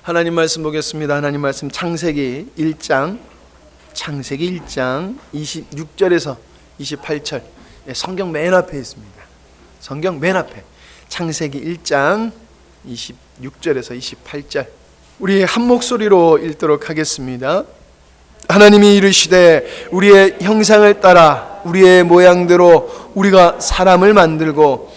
하나님 말씀 보겠습니다. 하나님 말씀 창세기 1장 26절에서 28절. 성경 맨 앞에 있습니다. 성경 맨 앞에 창세기 1장 26절에서 28절. 우리 한 목소리로 읽도록 하겠습니다. 하나님이 이르시되 우리의 형상을 따라 우리의 모양대로 우리가 사람을 만들고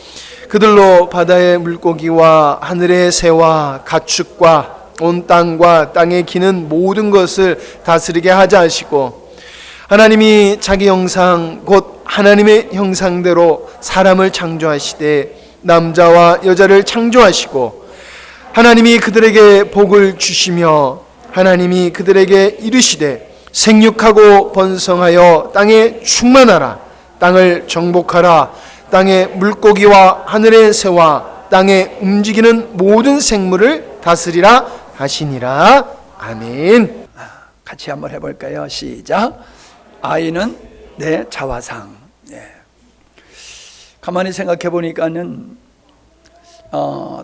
그들로 바다의 물고기와 하늘의 새와 가축과 온 땅과 땅에 기는 모든 것을 다스리게 하자 하시고, 하나님이 자기 형상 곧 하나님의 형상대로 사람을 창조하시되 남자와 여자를 창조하시고, 하나님이 그들에게 복을 주시며 하나님이 그들에게 이르시되 생육하고 번성하여 땅에 충만하라. 땅을 정복하라. 땅의 물고기와 하늘의 새와 땅에 움직이는 모든 생물을 다스리라 하시니라. 아멘. 같이 한번 해볼까요? 시작. 아이는 내 자화상. 가만히 생각해 보니까는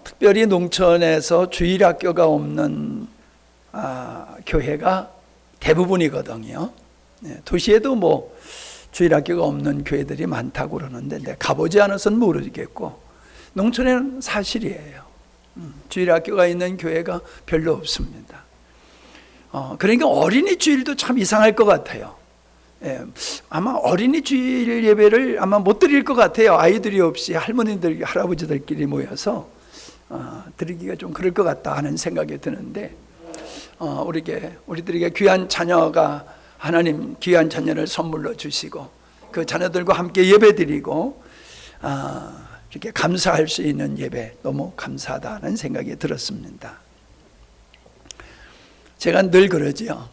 특별히 농촌에서 주일학교가 없는 교회가 대부분이거든요. 도시에도 뭐 주일학교가 없는 교회들이 많다고 그러는데 가보지 않아서는 모르겠고, 농촌에는 사실이에요. 주일학교가 있는 교회가 별로 없습니다. 그러니까 어린이 주일도 참 이상할 것 같아요. 아마 어린이 주일 예배를 아마 못 드릴 것 같아요. 아이들이 없이 할머니들, 할아버지들끼리 모여서 드리기가 좀 그럴 것 같다 하는 생각이 드는데, 우리들에게 귀한 자녀가, 하나님 귀한 자녀를 선물로 주시고 그 자녀들과 함께 예배 드리고 이렇게 감사할 수 있는 예배, 너무 감사하다는 생각이 들었습니다. 제가 늘 그러지요.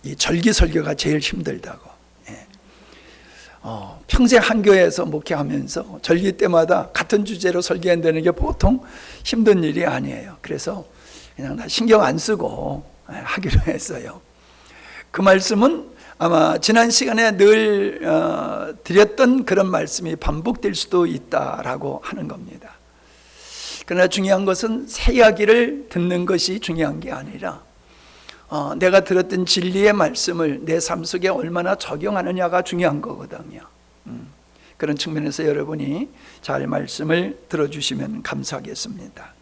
이 절기 설교가 제일 힘들다고. 평생 한 교회에서 목회하면서 절기 때마다 같은 주제로 설교한다는 게 보통 힘든 일이 아니에요. 그래서 그냥 다 신경 안 쓰고 하기로 했어요. 그 말씀은 아마 지난 시간에 늘 드렸던 그런 말씀이 반복될 수도 있다라고 하는 겁니다. 그러나 중요한 것은 새 이야기를 듣는 것이 중요한 게 아니라 내가 들었던 진리의 말씀을 내 삶 속에 얼마나 적용하느냐가 중요한 거거든요. 그런 측면에서 여러분이 잘 말씀을 들어주시면 감사하겠습니다.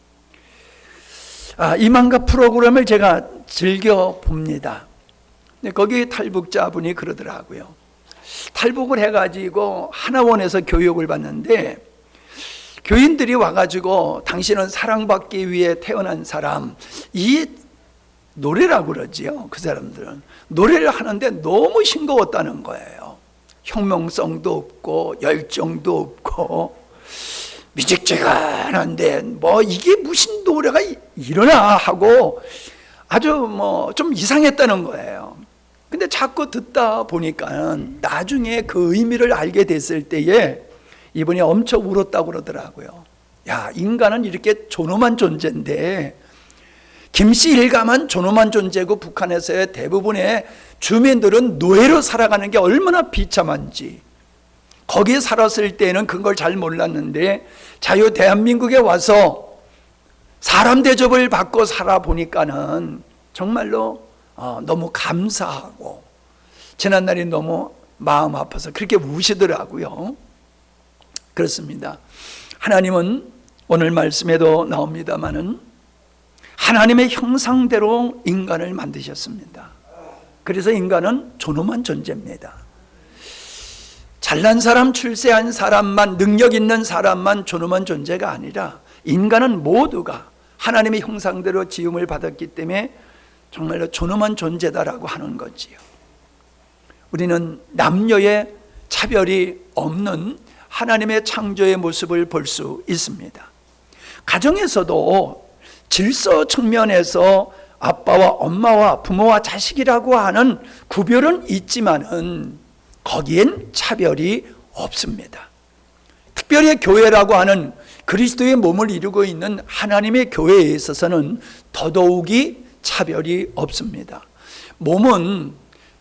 이만가 프로그램을 제가 즐겨 봅니다. 거기 탈북자분이 그러더라고요. 탈북을 해가지고 하나원에서 교육을 받는데 교인들이 와가지고 당신은 사랑받기 위해 태어난 사람, 이 노래라고 그러지요. 그 사람들은 노래를 하는데 너무 싱거웠다는 거예요. 혁명성도 없고 열정도 없고 미직지근한데 뭐 이게 무슨 노래가 이러나 하고 아주 뭐 좀 이상했다는 거예요. 근데 자꾸 듣다 보니까 나중에 그 의미를 알게 됐을 때에 이분이 엄청 울었다고 그러더라고요. 야, 인간은 이렇게 존엄한 존재인데, 김씨 일가만 존엄한 존재고 북한에서의 대부분의 주민들은 노예로 살아가는 게 얼마나 비참한지, 거기에 살았을 때는 그걸 잘 몰랐는데 자유 대한민국에 와서 사람 대접을 받고 살아보니까는 정말로 너무 감사하고, 지난날이 너무 마음 아파서 그렇게 우시더라고요. 그렇습니다. 하나님은 오늘 말씀에도 나옵니다마는 하나님의 형상대로 인간을 만드셨습니다. 그래서 인간은 존엄한 존재입니다. 잘난 사람, 출세한 사람만, 능력 있는 사람만 존엄한 존재가 아니라 인간은 모두가 하나님의 형상대로 지음을 받았기 때문에 정말로 존엄한 존재다라고 하는 거지요. 우리는 남녀의 차별이 없는 하나님의 창조의 모습을 볼 수 있습니다. 가정에서도 질서 측면에서 아빠와 엄마와 부모와 자식이라고 하는 구별은 있지만은 거기엔 차별이 없습니다. 특별히 교회라고 하는 그리스도의 몸을 이루고 있는 하나님의 교회에 있어서는 더더욱이 차별이 없습니다. 몸은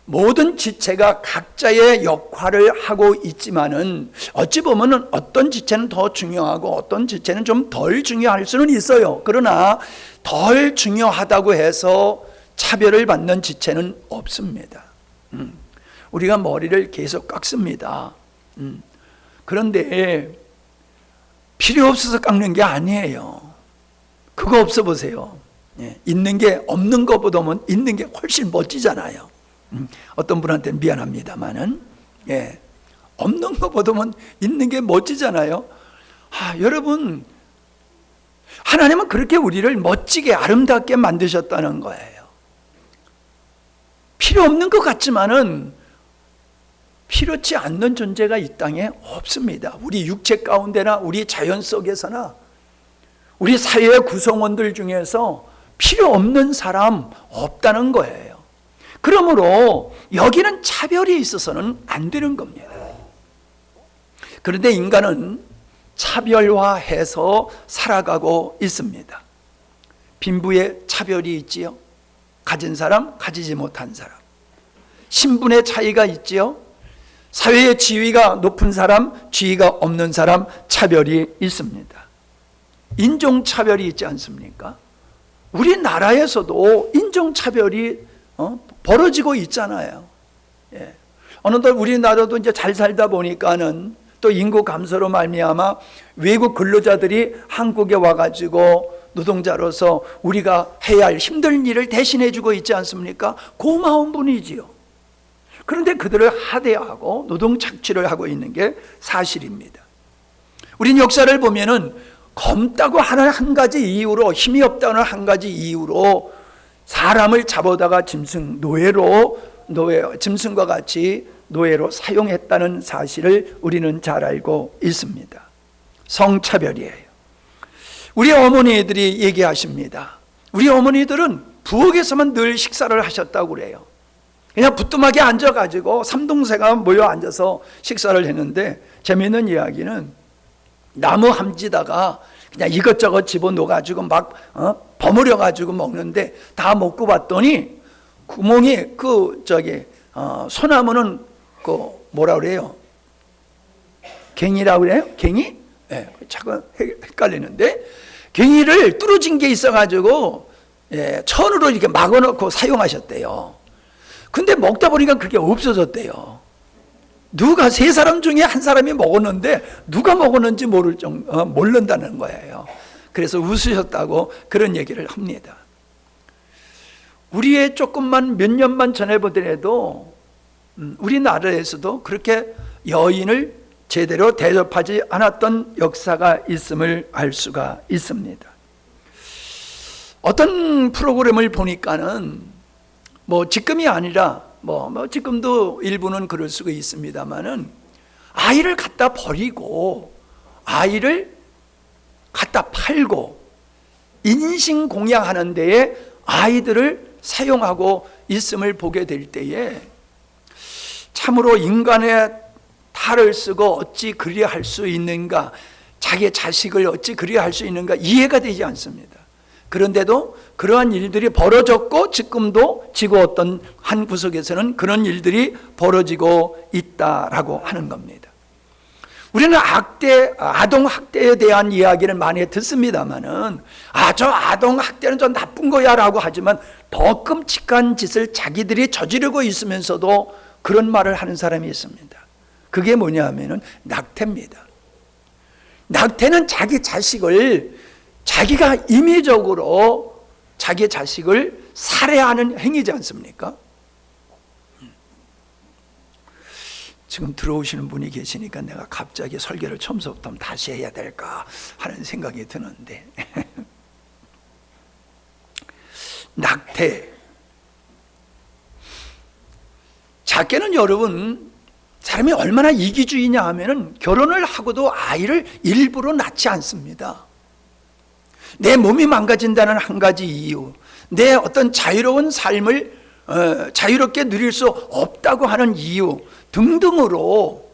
모든 지체가 각자의 역할을 하고 있지만은 어찌 보면은 어떤 지체는 더 중요하고 어떤 지체는 좀 덜 중요할 수는 있어요. 그러나 덜 중요하다고 해서 차별을 받는 지체는 없습니다. 우리가 머리를 계속 깎습니다. 그런데 필요 없어서 깎는 게 아니에요. 그거 없어 보세요. 있는 게 없는 것보다는 있는 게 훨씬 멋지잖아요. 어떤 분한테는 미안합니다만은, 없는 것보다는 있는 게 멋지잖아요. 여러분, 하나님은 그렇게 우리를 멋지게 아름답게 만드셨다는 거예요. 필요 없는 것 같지만은 필요치 않는 존재가 이 땅에 없습니다. 우리 육체 가운데나 우리 자연 속에서나 우리 사회의 구성원들 중에서 필요 없는 사람 없다는 거예요. 그러므로 여기는 차별이 있어서는 안 되는 겁니다. 그런데 인간은 차별화해서 살아가고 있습니다. 빈부의 차별이 있지요. 가진 사람, 가지지 못한 사람. 신분의 차이가 있지요. 사회의 지위가 높은 사람, 지위가 없는 사람 차별이 있습니다. 인종차별이 있지 않습니까? 우리나라에서도 인종차별이 벌어지고 있잖아요. 어느덧 우리나라도 이제 잘 살다 보니까는 또 인구 감소로 말미암아 외국 근로자들이 한국에 와가지고 노동자로서 우리가 해야 할 힘든 일을 대신해 주고 있지 않습니까? 고마운 분이지요. 그런데 그들을 하대하고 노동 착취를 하고 있는 게 사실입니다. 우린 역사를 보면은 검다고 하는 한 가지 이유로, 힘이 없다는 한 가지 이유로 사람을 잡아다가 짐승과 같이 노예로 사용했다는 사실을 우리는 잘 알고 있습니다. 성차별이에요. 우리 어머니들이 얘기하십니다. 우리 어머니들은 부엌에서만 늘 식사를 하셨다고 그래요. 그냥 부뚜막에 앉아가지고 삼동생가 모여 앉아서 식사를 했는데, 재미있는 이야기는 나무 함지다가 그냥 이것저것 집어넣어가지고 막 버무려가지고 먹는데, 다 먹고 봤더니 구멍이 소나무는 뭐라 그래요? 갱이라고 그래요? 갱이? 자꾸 헷갈리는데, 갱이를 뚫어진 게 있어가지고 천으로 이렇게 막아놓고 사용하셨대요. 근데 먹다 보니까 그게 없어졌대요. 누가 세 사람 중에 한 사람이 먹었는데 누가 먹었는지 모른다는 거예요. 그래서 웃으셨다고 그런 얘기를 합니다. 우리의 조금만 몇 년만 전에 보더라도 우리나라에서도 그렇게 여인을 제대로 대접하지 않았던 역사가 있음을 알 수가 있습니다. 어떤 프로그램을 보니까는 지금이 아니라 지금도 일부는 그럴 수가 있습니다만은, 아이를 갖다 버리고 아이를 갖다 팔고 인신공양하는 데에 아이들을 사용하고 있음을 보게 될 때에 참으로 인간의 탈을 쓰고 어찌 그리할 수 있는가, 자기의 자식을 어찌 그리할 수 있는가 이해가 되지 않습니다. 그런데도 그러한 일들이 벌어졌고 지금도 지구 어떤 한 구석에서는 그런 일들이 벌어지고 있다라고 하는 겁니다. 우리는 아동학대에 대한 이야기를 많이 듣습니다만은, 저 아동학대는 좀 나쁜 거야 라고 하지만 더 끔찍한 짓을 자기들이 저지르고 있으면서도 그런 말을 하는 사람이 있습니다. 그게 뭐냐 하면은 낙태입니다. 낙태는 자기 자식을, 자기가 임의적으로 자기 자식을 살해하는 행위지 않습니까? 지금 들어오시는 분이 계시니까 내가 갑자기 설교를 처음부터 다시 해야 될까 하는 생각이 드는데 낙태. 작게는 여러분, 사람이 얼마나 이기주의냐 하면은 결혼을 하고도 아이를 일부러 낳지 않습니다. 내 몸이 망가진다는 한 가지 이유, 내 어떤 자유로운 삶을 자유롭게 누릴 수 없다고 하는 이유 등등으로,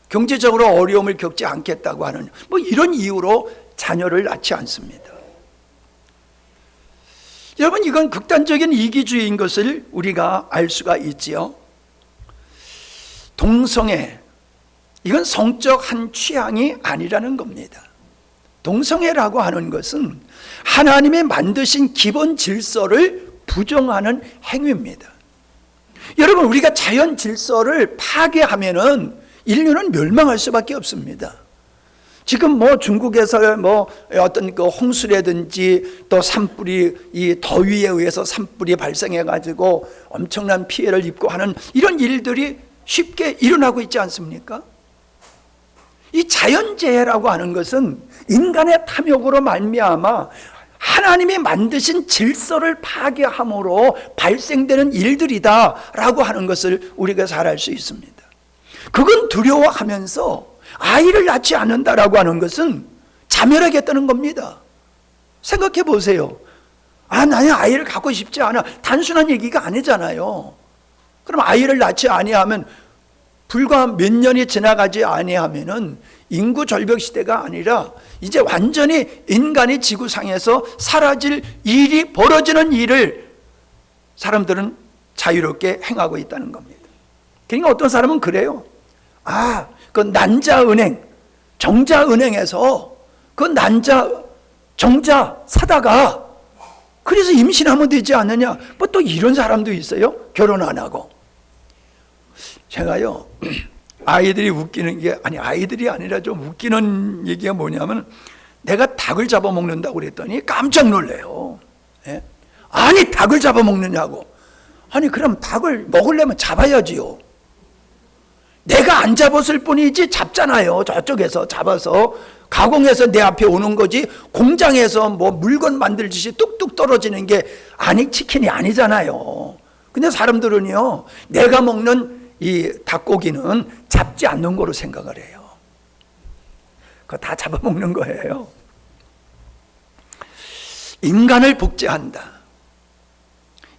경제적으로 어려움을 겪지 않겠다고 하는 이런 이유로 자녀를 낳지 않습니다. 여러분, 이건 극단적인 이기주의인 것을 우리가 알 수가 있지요. 동성애, 이건 성적 한 취향이 아니라는 겁니다. 동성애라고 하는 것은 하나님의 만드신 기본 질서를 부정하는 행위입니다. 여러분, 우리가 자연 질서를 파괴하면은 인류는 멸망할 수밖에 없습니다. 지금 뭐 중국에서 뭐 어떤 그 홍수라든지 또 산불이, 이 더위에 의해서 산불이 발생해 가지고 엄청난 피해를 입고 하는 이런 일들이 쉽게 일어나고 있지 않습니까? 이 자연재해라고 하는 것은 인간의 탐욕으로 말미암아 하나님이 만드신 질서를 파괴함으로 발생되는 일들이다라고 하는 것을 우리가 잘 알 수 있습니다. 그건 두려워하면서 아이를 낳지 않는다라고 하는 것은 자멸하겠다는 겁니다. 생각해 보세요. 나는 아이를 갖고 싶지 않아. 단순한 얘기가 아니잖아요. 그럼 아이를 낳지 아니하면 불과 몇 년이 지나가지 아니하면은 인구 절벽 시대가 아니라 이제 완전히 인간이 지구상에서 사라질 일이 벌어지는 일을 사람들은 자유롭게 행하고 있다는 겁니다. 그러니까 어떤 사람은 그래요. 그 난자은행, 정자은행에서 그 난자, 정자 사다가 그래서 임신하면 되지 않느냐. 뭐 또 이런 사람도 있어요. 결혼 안 하고. 제가요, 아이들이 웃기는 게, 아이들이 아니라 좀 웃기는 얘기가 뭐냐면, 내가 닭을 잡아먹는다고 그랬더니 깜짝 놀래요. 예? 아니, 닭을 잡아먹느냐고. 그럼 닭을 먹으려면 잡아야지요. 내가 안 잡았을 뿐이지 잡잖아요. 저쪽에서 잡아서 가공해서 내 앞에 오는 거지, 공장에서 뭐 물건 만들듯이 뚝뚝 떨어지는 게 치킨이 아니잖아요. 근데 사람들은요, 내가 먹는 이 닭고기는 잡지 않는 거로 생각을 해요. 그거 다 잡아먹는 거예요. 인간을 복제한다.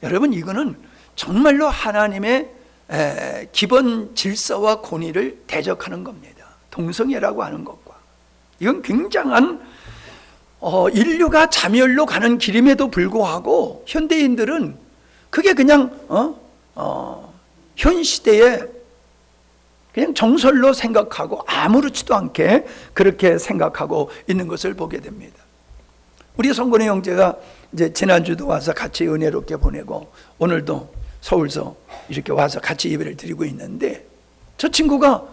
여러분, 이거는 정말로 하나님의 기본 질서와 권위를 대적하는 겁니다. 동성애라고 하는 것과. 이건 굉장한 인류가 자멸로 가는 길임에도 불구하고 현대인들은 그게 그냥 현 시대에 그냥 정설로 생각하고 아무렇지도 않게 그렇게 생각하고 있는 것을 보게 됩니다. 우리 성곤의 형제가 이제 지난주도 와서 같이 은혜롭게 보내고 오늘도 서울서 이렇게 와서 같이 예배를 드리고 있는데, 저 친구가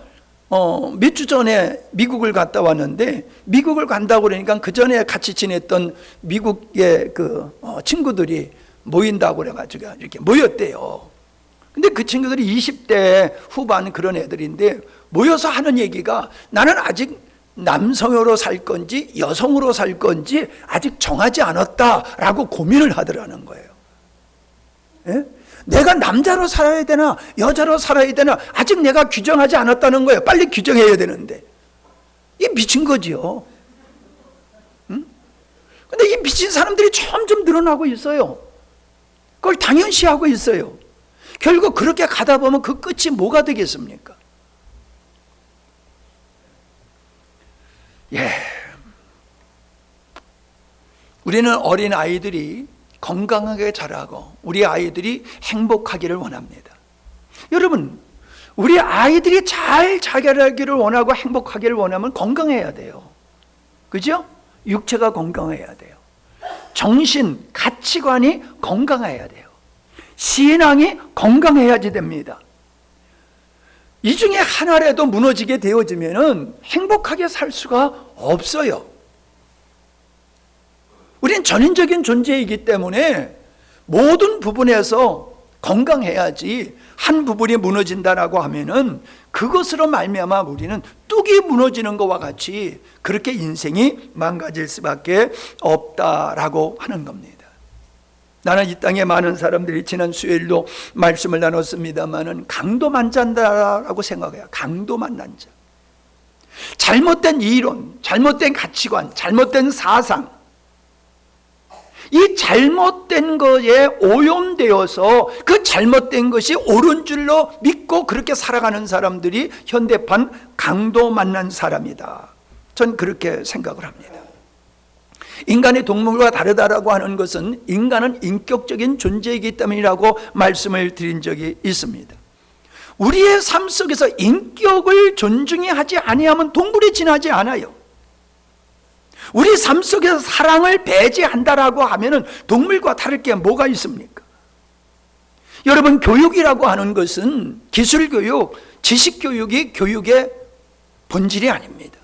몇 주 전에 미국을 갔다 왔는데, 미국을 간다고 그러니까 그 전에 같이 지냈던 미국의 그 친구들이 모인다고 그래가지고 이렇게 모였대요. 근데 그 친구들이 20대 후반 그런 애들인데 모여서 하는 얘기가, 나는 아직 남성으로 살 건지 여성으로 살 건지 아직 정하지 않았다라고 고민을 하더라는 거예요. 예? 내가 남자로 살아야 되나 여자로 살아야 되나 아직 내가 규정하지 않았다는 거예요. 빨리 규정해야 되는데. 이게 미친 거지요. 응? 근데 이 미친 사람들이 점점 늘어나고 있어요. 그걸 당연시하고 있어요. 결국 그렇게 가다 보면 그 끝이 뭐가 되겠습니까? 우리는 어린 아이들이 건강하게 자라고 우리 아이들이 행복하기를 원합니다. 여러분, 우리 아이들이 잘 자라기를 원하고 행복하기를 원하면 건강해야 돼요. 그죠? 육체가 건강해야 돼요. 정신, 가치관이 건강해야 돼요. 신앙이 건강해야지 됩니다. 이 중에 하나라도 무너지게 되어지면은 행복하게 살 수가 없어요. 우린 전인적인 존재이기 때문에 모든 부분에서 건강해야지, 한 부분이 무너진다라고 하면은 그것으로 말미암아 우리는 뚝이 무너지는 것과 같이 그렇게 인생이 망가질 수밖에 없다라고 하는 겁니다. 나는 이 땅에 많은 사람들이 지난 수요일도 말씀을 나눴습니다만은 강도만잔다라고 생각해요. 강도만난 자. 잘못된 이론, 잘못된 가치관, 잘못된 사상, 이 잘못된 것에 오염되어서 그 잘못된 것이 옳은 줄로 믿고 그렇게 살아가는 사람들이 현대판 강도 만난 사람이다. 전 그렇게 생각을 합니다. 인간이 동물과 다르다라고 하는 것은 인간은 인격적인 존재이기 때문이라고 말씀을 드린 적이 있습니다. 우리의 삶 속에서 인격을 존중히 하지 아니하면 동물이 지나지 않아요. 우리 삶 속에서 사랑을 배제한다라고 하면은 동물과 다를 게 뭐가 있습니까? 여러분, 교육이라고 하는 것은 기술교육, 지식교육이 교육의 본질이 아닙니다.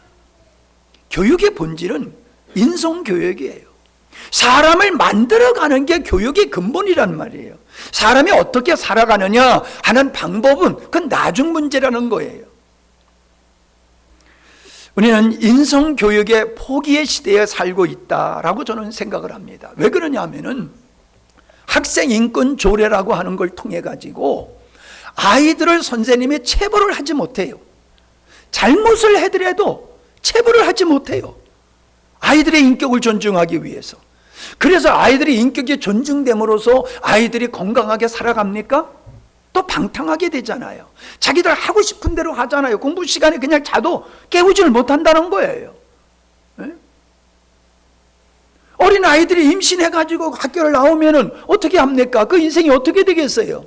교육의 본질은 인성교육이에요. 사람을 만들어가는 게 교육의 근본이란 말이에요. 사람이 어떻게 살아가느냐 하는 방법은 그건 나중 문제라는 거예요. 우리는 인성교육의 포기의 시대에 살고 있다라고 저는 생각을 합니다. 왜 그러냐 하면은 학생 인권 조례라고 하는 걸 통해 가지고 아이들을 선생님이 체벌을 하지 못해요. 잘못을 해더라도 체벌을 하지 못해요. 아이들의 인격을 존중하기 위해서. 그래서 아이들의 인격이 존중됨으로써 아이들이 건강하게 살아갑니까? 또 방탕하게 되잖아요. 자기들 하고 싶은 대로 하잖아요. 공부 시간에 그냥 자도 깨우지를 못한다는 거예요. 네? 어린 아이들이 임신해가지고 학교를 나오면은 어떻게 합니까? 그 인생이 어떻게 되겠어요?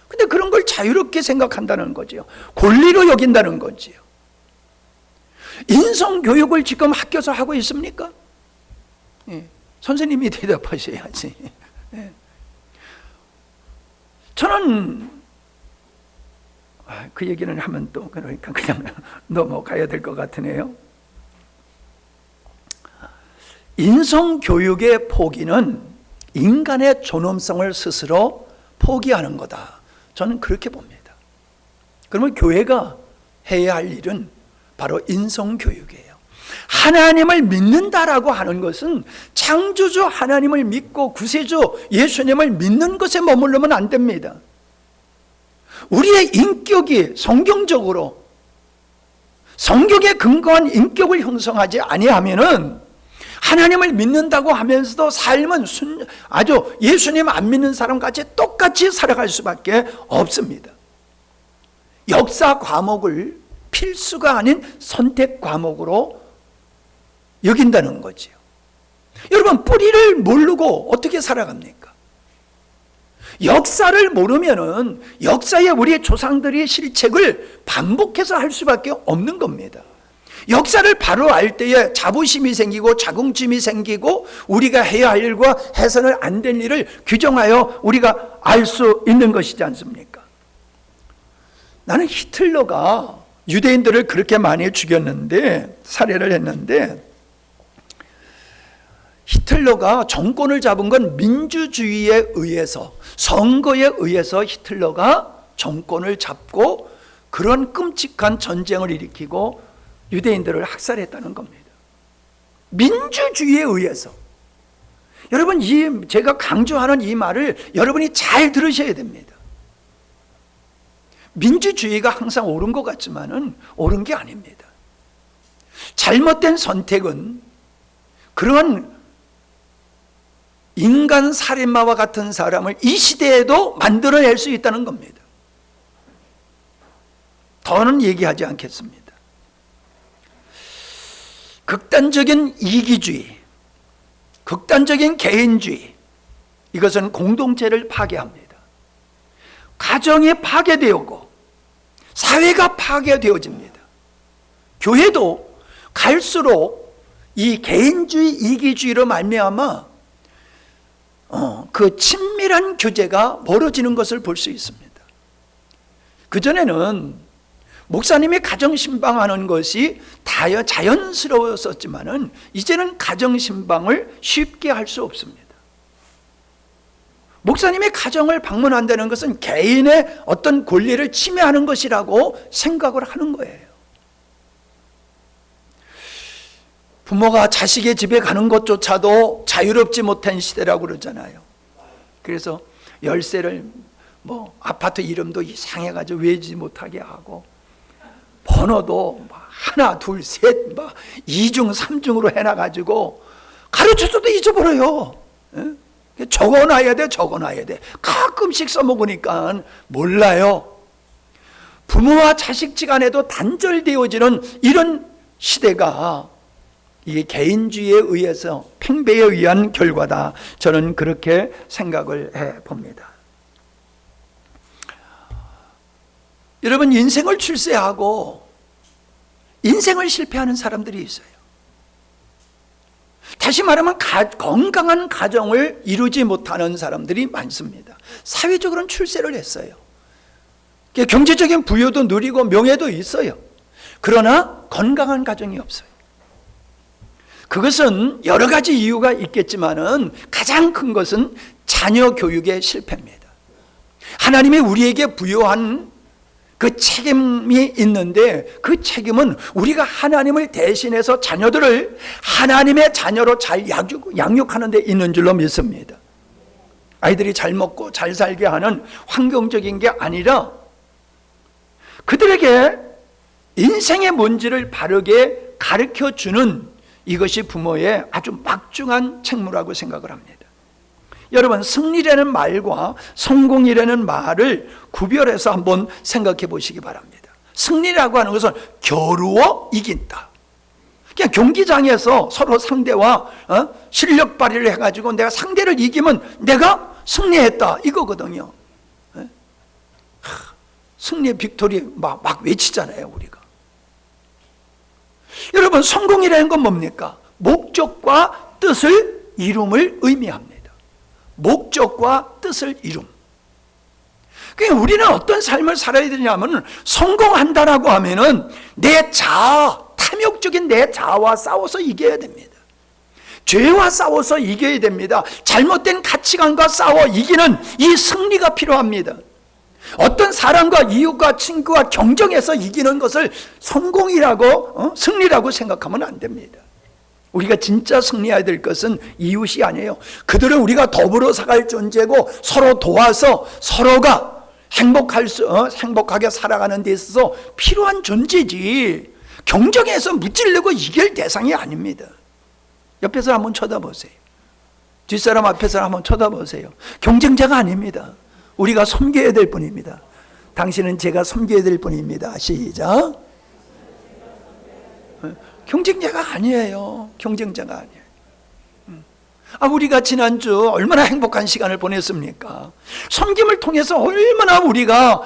근데 그런 걸 자유롭게 생각한다는 거죠. 권리로 여긴다는 거지요. 인성교육을 지금 학교에서 하고 있습니까? 예. 선생님이 대답하셔야지. 예. 저는 그 얘기는 하면 또 그러니까 그냥 넘어가야 될 것 같으네요. 인성교육의 포기는 인간의 존엄성을 스스로 포기하는 거다. 저는 그렇게 봅니다. 그러면 교회가 해야 할 일은 바로 인성교육이에요. 하나님을 믿는다라고 하는 것은 창조주 하나님을 믿고 구세주 예수님을 믿는 것에 머무르면 안 됩니다. 우리의 인격이 성경적으로 성경에 근거한 인격을 형성하지 아니하면은 하나님을 믿는다고 하면서도 삶은 아주 예수님 안 믿는 사람같이 똑같이 살아갈 수밖에 없습니다. 역사 과목을 필수가 아닌 선택 과목으로 여긴다는 거지요. 여러분, 뿌리를 모르고 어떻게 살아갑니까? 역사를 모르면은 역사의 우리 조상들의 실책을 반복해서 할 수밖에 없는 겁니다. 역사를 바로 알 때에 자부심이 생기고 자긍심이 생기고 우리가 해야 할 일과 해서는 안 될 일을 규정하여 우리가 알 수 있는 것이지 않습니까? 나는 히틀러가 유대인들을 그렇게 많이 죽였는데, 살해를 했는데, 히틀러가 정권을 잡은 건 민주주의에 의해서, 선거에 의해서 히틀러가 정권을 잡고 그런 끔찍한 전쟁을 일으키고 유대인들을 학살했다는 겁니다. 민주주의에 의해서. 여러분, 제가 강조하는 이 말을 여러분이 잘 들으셔야 됩니다. 민주주의가 항상 옳은 것 같지만은 옳은 게 아닙니다. 잘못된 선택은 그런 인간 살인마와 같은 사람을 이 시대에도 만들어낼 수 있다는 겁니다. 더는 얘기하지 않겠습니다. 극단적인 이기주의, 극단적인 개인주의, 이것은 공동체를 파괴합니다. 가정이 파괴되고 사회가 파괴되어집니다. 교회도 갈수록 이 개인주의, 이기주의로 말미암아 그 친밀한 교제가 멀어지는 것을 볼 수 있습니다. 그전에는 목사님이 가정신방하는 것이 자연스러웠었지만은 이제는 가정신방을 쉽게 할 수 없습니다. 목사님이 가정을 방문한다는 것은 개인의 어떤 권리를 침해하는 것이라고 생각을 하는 거예요. 부모가 자식의 집에 가는 것조차도 자유롭지 못한 시대라고 그러잖아요. 그래서 열쇠를 아파트 이름도 이상해가지고 외지 못하게 하고 번호도 하나, 둘, 셋, 2중, 3중으로 해놔가지고 가르쳐줘도 잊어버려요. 적어놔야 돼. 가끔씩 써먹으니까 몰라요. 부모와 자식 간에도 단절되어지는 이런 시대가 이게 개인주의에 의해서 팽배에 의한 결과다. 저는 그렇게 생각을 해봅니다. 여러분, 인생을 출세하고 인생을 실패하는 사람들이 있어요. 다시 말하면 건강한 가정을 이루지 못하는 사람들이 많습니다. 사회적으로는 출세를 했어요. 경제적인 부여도 누리고 명예도 있어요. 그러나 건강한 가정이 없어요. 그것은 여러 가지 이유가 있겠지만은 가장 큰 것은 자녀 교육의 실패입니다. 하나님이 우리에게 부여한 그 책임이 있는데 그 책임은 우리가 하나님을 대신해서 자녀들을 하나님의 자녀로 잘 양육하는 데 있는 줄로 믿습니다. 아이들이 잘 먹고 잘 살게 하는 환경적인 게 아니라 그들에게 인생의 본질을 바르게 가르쳐주는 이것이 부모의 아주 막중한 책무라고 생각을 합니다. 여러분, 승리라는 말과 성공이라는 말을 구별해서 한번 생각해 보시기 바랍니다. 승리라고 하는 것은 겨루어 이긴다. 그냥 경기장에서 서로 상대와 실력 발휘를 해가지고 내가 상대를 이기면 내가 승리했다 이거거든요. 승리의 빅토리 막 외치잖아요, 우리가. 여러분, 성공이라는 건 뭡니까? 목적과 뜻을 이룸을 의미합니다. 목적과 뜻을 이룸. 그러니까 우리는 어떤 삶을 살아야 되냐면 성공한다라고 하면은 내 자아, 탐욕적인 내 자아와 싸워서 이겨야 됩니다. 죄와 싸워서 이겨야 됩니다. 잘못된 가치관과 싸워 이기는 이 승리가 필요합니다. 어떤 사람과 이웃과 친구와 경쟁해서 이기는 것을 성공이라고 승리라고 생각하면 안 됩니다. 우리가 진짜 승리해야 될 것은 이웃이 아니에요. 그들은 우리가 더불어 살아갈 존재고 서로 도와서 서로가 행복하게 살아가는 데 있어서 필요한 존재지 경쟁해서 무찌르고 이길 대상이 아닙니다. 옆에 사람 한번 쳐다보세요. 뒷사람 앞에 사람 한번 쳐다보세요. 경쟁자가 아닙니다. 우리가 섬겨야 될 뿐입니다. 당신은 제가 섬겨야 될 뿐입니다. 시작. 경쟁자가 아니에요. 경쟁자가 아니에요. 우리가 지난주 얼마나 행복한 시간을 보냈습니까? 섬김을 통해서 얼마나 우리가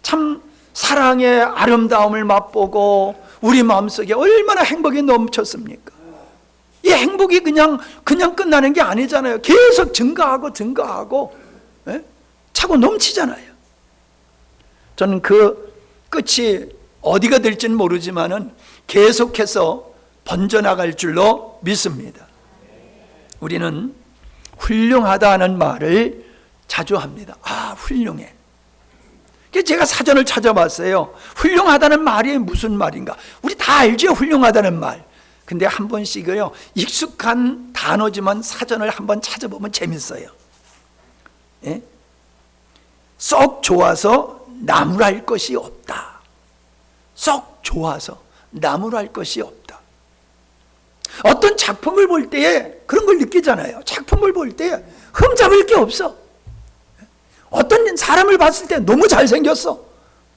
참 사랑의 아름다움을 맛보고 우리 마음속에 얼마나 행복이 넘쳤습니까? 이 행복이 그냥 끝나는 게 아니잖아요. 계속 증가하고 차고 넘치잖아요. 저는 그 끝이 어디가 될지는 모르지만은 계속해서 번져나갈 줄로 믿습니다. 우리는 훌륭하다는 말을 자주 합니다. 훌륭해. 제가 사전을 찾아봤어요. 훌륭하다는 말이 무슨 말인가? 우리 다 알죠, 훌륭하다는 말. 근데 한 번씩요, 익숙한 단어지만 사전을 한번 찾아보면 재밌어요. 예? 썩 좋아서 나무랄 것이 없다. 썩 좋아서 나무랄 것이 없다. 어떤 작품을 볼 때에 그런 걸 느끼잖아요. 작품을 볼 때 흠잡을 게 없어. 어떤 사람을 봤을 때 너무 잘생겼어.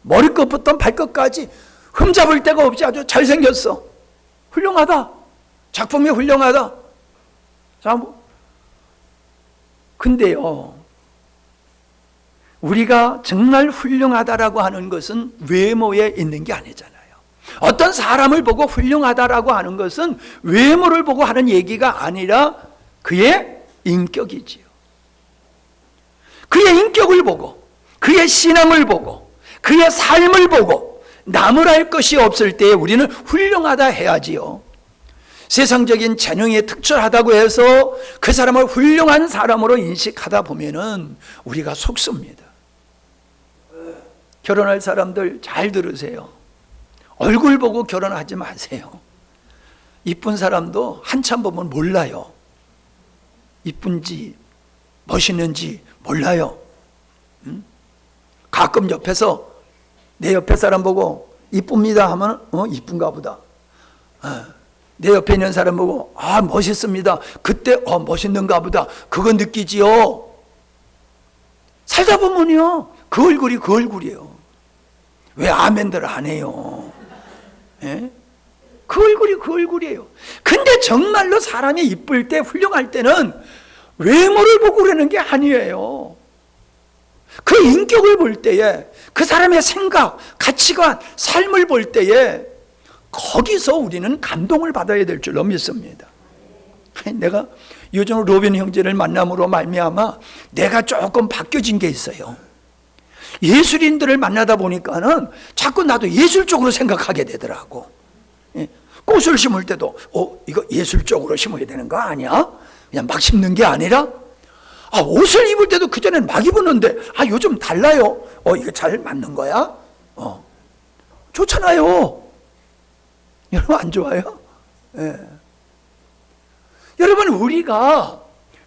머리끝부터 발끝까지 흠잡을 데가 없이 아주 잘생겼어. 훌륭하다. 작품이 훌륭하다. 근데요, 우리가 정말 훌륭하다라고 하는 것은 외모에 있는 게 아니잖아요. 어떤 사람을 보고 훌륭하다라고 하는 것은 외모를 보고 하는 얘기가 아니라 그의 인격이지요. 그의 인격을 보고, 그의 신앙을 보고, 그의 삶을 보고 나무랄 것이 없을 때 우리는 훌륭하다 해야지요. 세상적인 재능이 특출하다고 해서 그 사람을 훌륭한 사람으로 인식하다 보면은 우리가 속습니다. 결혼할 사람들 잘 들으세요. 얼굴 보고 결혼하지 마세요. 이쁜 사람도 한참 보면 몰라요. 이쁜지 멋있는지 몰라요. 가끔 옆에서 내 옆에 사람 보고 이쁩니다 하면 이쁜가 보다. 내 옆에 있는 사람 보고 멋있습니다. 그때 멋있는가 보다. 그거 느끼지요. 살다 보면요, 그 얼굴이 그 얼굴이에요. 왜 아멘들 안 해요? 예? 그 얼굴이 그 얼굴이에요. 근데 정말로 사람이 이쁠 때, 훌륭할 때는 외모를 보고 그러는 게 아니에요. 그 인격을 볼 때에, 그 사람의 생각, 가치관, 삶을 볼 때에 거기서 우리는 감동을 받아야 될 줄로 믿습니다. 내가 요즘 로빈 형제를 만남으로 말미암아 내가 조금 바뀌어진 게 있어요. 예술인들을 만나다 보니까는 자꾸 나도 예술적으로 생각하게 되더라고. 꽃을 심을 때도 이거 예술적으로 심어야 되는 거 아니야? 그냥 막 심는 게 아니라, 옷을 입을 때도 그전엔 막 입었는데 요즘 달라요. 이거 잘 맞는 거야? 좋잖아요. 여러분 안 좋아요? 예. 여러분, 우리가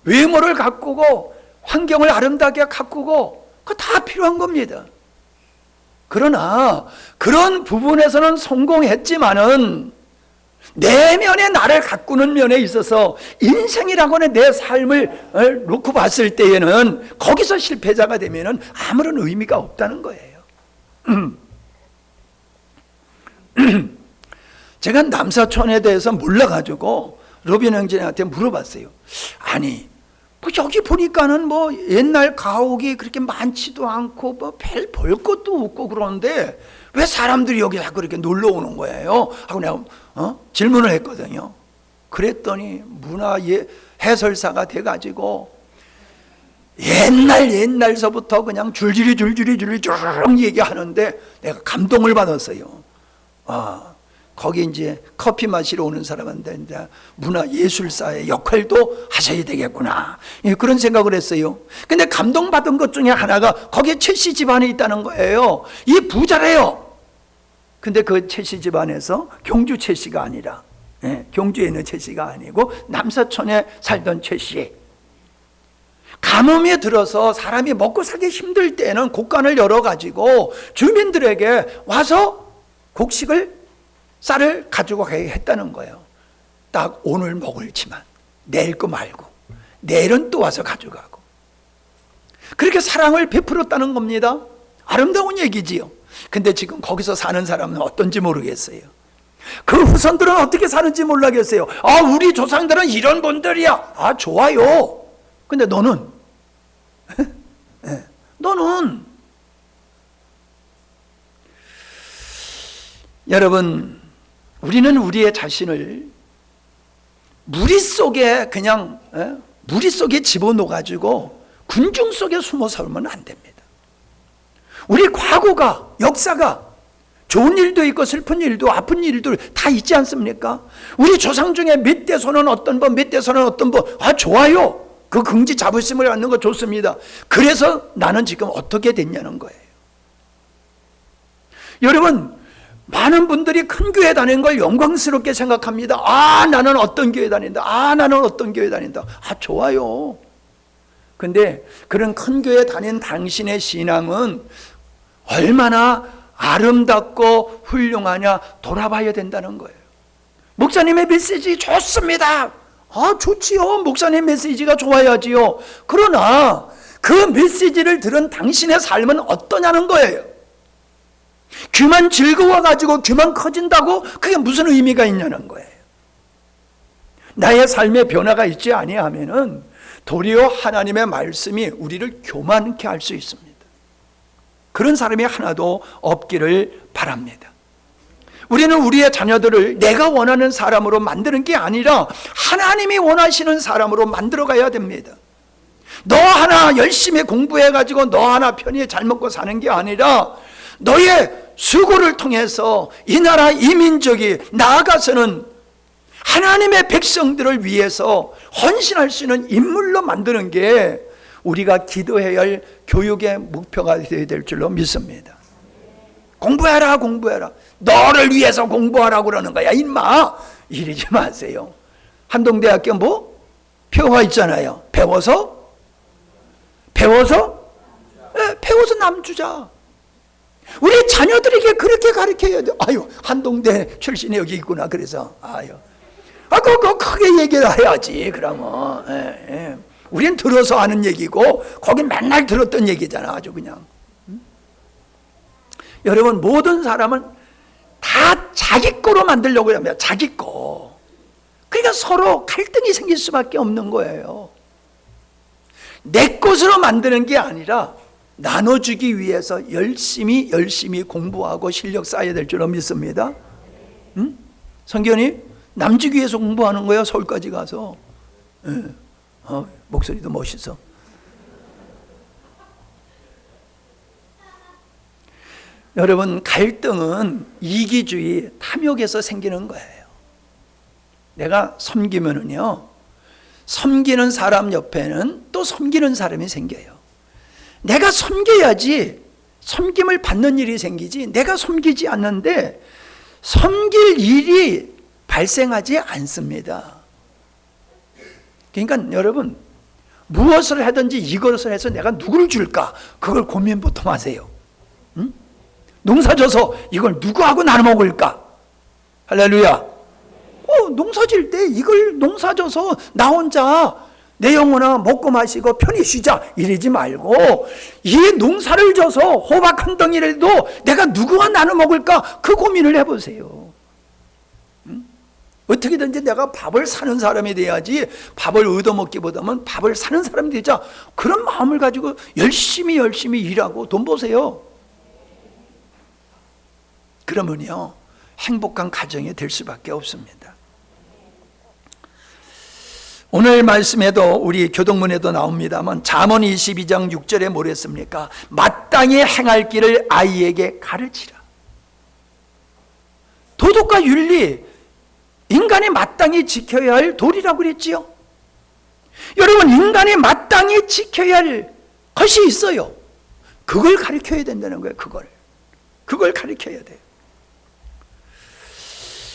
외모를 가꾸고 환경을 아름답게 가꾸고 그거 다 필요한 겁니다. 그러나 그런 부분에서는 성공했지만은 내면의 나를 가꾸는 면에 있어서 인생이라고 하는 내 삶을 놓고 봤을 때에는 거기서 실패자가 되면은 아무런 의미가 없다는 거예요. 제가 남사촌에 대해서 몰라가지고 로빈 형제한테 물어봤어요. 아니, 여기 보니까는 옛날 가옥이 그렇게 많지도 않고 별 볼 것도 없고 그런데 왜 사람들이 여기 자꾸 이렇게 놀러 오는 거예요? 하고 내가 질문을 했거든요. 그랬더니 문화 해설사가 돼가지고 옛날서부터 그냥 줄줄이 얘기하는데 내가 감동을 받았어요. 거기 이제 커피 마시러 오는 사람한테 이제 문화예술사의 역할도 하셔야 되겠구나, 그런 생각을 했어요. 근데 감동받은 것 중에 하나가 거기에 첼시 집안에 있다는 거예요. 이 부자래요. 근데 그 첼시 집안에서 경주 첼시가 아니라, 경주에 있는 첼시가 아니고 남사촌에 살던 첼시. 가뭄이 들어서 사람이 먹고 살기 힘들 때는 곡간을 열어가지고 주민들에게 와서 곡식을, 쌀을 가지고 가게 했다는 거예요. 딱 오늘 먹을지만 내일 거 말고 내일은 또 와서 가져가고, 그렇게 사랑을 베풀었다는 겁니다. 아름다운 얘기지요. 근데 지금 거기서 사는 사람은 어떤지 모르겠어요. 그 후손들은 어떻게 사는지 몰라겠어요. 우리 조상들은 이런 분들이야. 좋아요. 근데 너는 여러분, 우리는 우리의 자신을 무리 속에 집어넣어가지고 군중 속에 숨어 살면 안 됩니다. 우리 과거가, 역사가 좋은 일도 있고 슬픈 일도, 아픈 일도 다 있지 않습니까? 우리 조상 중에 몇 대손은 어떤 분, 몇 대손은 어떤 분, 좋아요. 그 긍지 자부심을 갖는 거 좋습니다. 그래서 나는 지금 어떻게 됐냐는 거예요. 여러분, 많은 분들이 큰 교회 다니는 걸 영광스럽게 생각합니다. 나는 어떤 교회 다닌다. 나는 어떤 교회 다닌다. 좋아요. 근데 그런 큰 교회 다닌 당신의 신앙은 얼마나 아름답고 훌륭하냐 돌아봐야 된다는 거예요. 목사님의 메시지 좋습니다. 좋지요. 목사님 메시지가 좋아야지요. 그러나 그 메시지를 들은 당신의 삶은 어떠냐는 거예요. 귀만 즐거워가지고 귀만 커진다고 그게 무슨 의미가 있냐는 거예요. 나의 삶의 변화가 있지 아니하면은 도리어 하나님의 말씀이 우리를 교만케 할 수 있습니다. 그런 사람이 하나도 없기를 바랍니다. 우리는 우리의 자녀들을 내가 원하는 사람으로 만드는 게 아니라 하나님이 원하시는 사람으로 만들어 가야 됩니다. 너 하나 열심히 공부해가지고 너 하나 편히 잘 먹고 사는 게 아니라 너의 수고를 통해서 이 나라 이 민족이 나아가서는 하나님의 백성들을 위해서 헌신할 수 있는 인물로 만드는 게 우리가 기도해야 할 교육의 목표가 되어야 될 줄로 믿습니다. 공부해라. 너를 위해서 공부하라고 그러는 거야. 임마 이러지 마세요. 한동대학교 표가 있잖아요. 배워서 남주자. 우리 자녀들에게 그렇게 가르쳐야 돼. 한동대 출신이 여기 있구나. 그래서 그거 크게 얘기를 해야지. 그러면 우린 들어서 하는 얘기고 거긴 맨날 들었던 얘기잖아. 아주 그냥. 여러분, 모든 사람은 다 자기 거로 만들려고 합니다. 자기 거. 그러니까 서로 갈등이 생길 수밖에 없는 거예요. 내 것으로 만드는 게 아니라 나눠주기 위해서 열심히 공부하고 실력 쌓아야 될 줄로 믿습니다. 응? 성견이 남 주기 위해서 공부하는 거예요. 서울까지 가서. 목소리도 멋있어. 여러분, 갈등은 이기주의, 탐욕에서 생기는 거예요. 내가 섬기면은요, 섬기는 사람 옆에는 또 섬기는 사람이 생겨요. 내가 섬겨야지 섬김을 받는 일이 생기지, 내가 섬기지 않는데 섬길 일이 발생하지 않습니다. 그러니까 여러분, 무엇을 하든지 이것을 해서 내가 누구를 줄까? 그걸 고민 보통 하세요. 응? 농사 져서 이걸 누구하고 나눠 먹을까? 할렐루야. 농사 질 때 이걸 농사 져서 나 혼자 내 영혼아 먹고 마시고 편히 쉬자 이러지 말고, 이 농사를 져서 호박 한 덩이라도 내가 누구와 나눠 먹을까? 그 고민을 해보세요. 어떻게든지 내가 밥을 사는 사람이 돼야지, 밥을 얻어먹기보다는 밥을 사는 사람이 되자, 그런 마음을 가지고 열심히 일하고 돈 버세요. 그러면요, 행복한 가정이 될 수밖에 없습니다. 오늘 말씀에도 우리 교동문에도 나옵니다만 잠언 22장 6절에 뭐랬습니까? 마땅히 행할 길을 아이에게 가르치라. 도덕과 윤리, 인간이 마땅히 지켜야 할 도리라고 그랬지요. 여러분, 인간이 마땅히 지켜야 할 것이 있어요. 그걸 가르쳐야 된다는 거예요. 그걸 가르쳐야 돼요.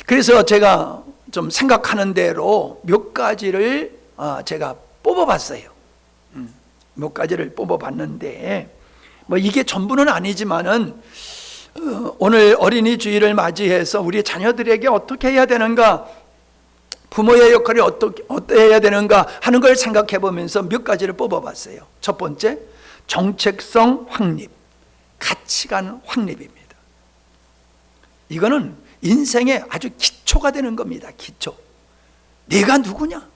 그래서 제가 좀 생각하는 대로 몇 가지를 제가 뽑아봤어요. 몇 가지를 뽑아봤는데, 뭐 이게 전부는 아니지만은 오늘 어린이 주일을 맞이해서 우리 자녀들에게 어떻게 해야 되는가, 부모의 역할이 어떻게 해야 되는가 하는 걸 생각해 보면서 몇 가지를 뽑아봤어요. 첫 번째, 정체성 확립, 가치관 확립입니다. 이거는 인생의 아주 기초가 되는 겁니다. 기초. 내가 누구냐?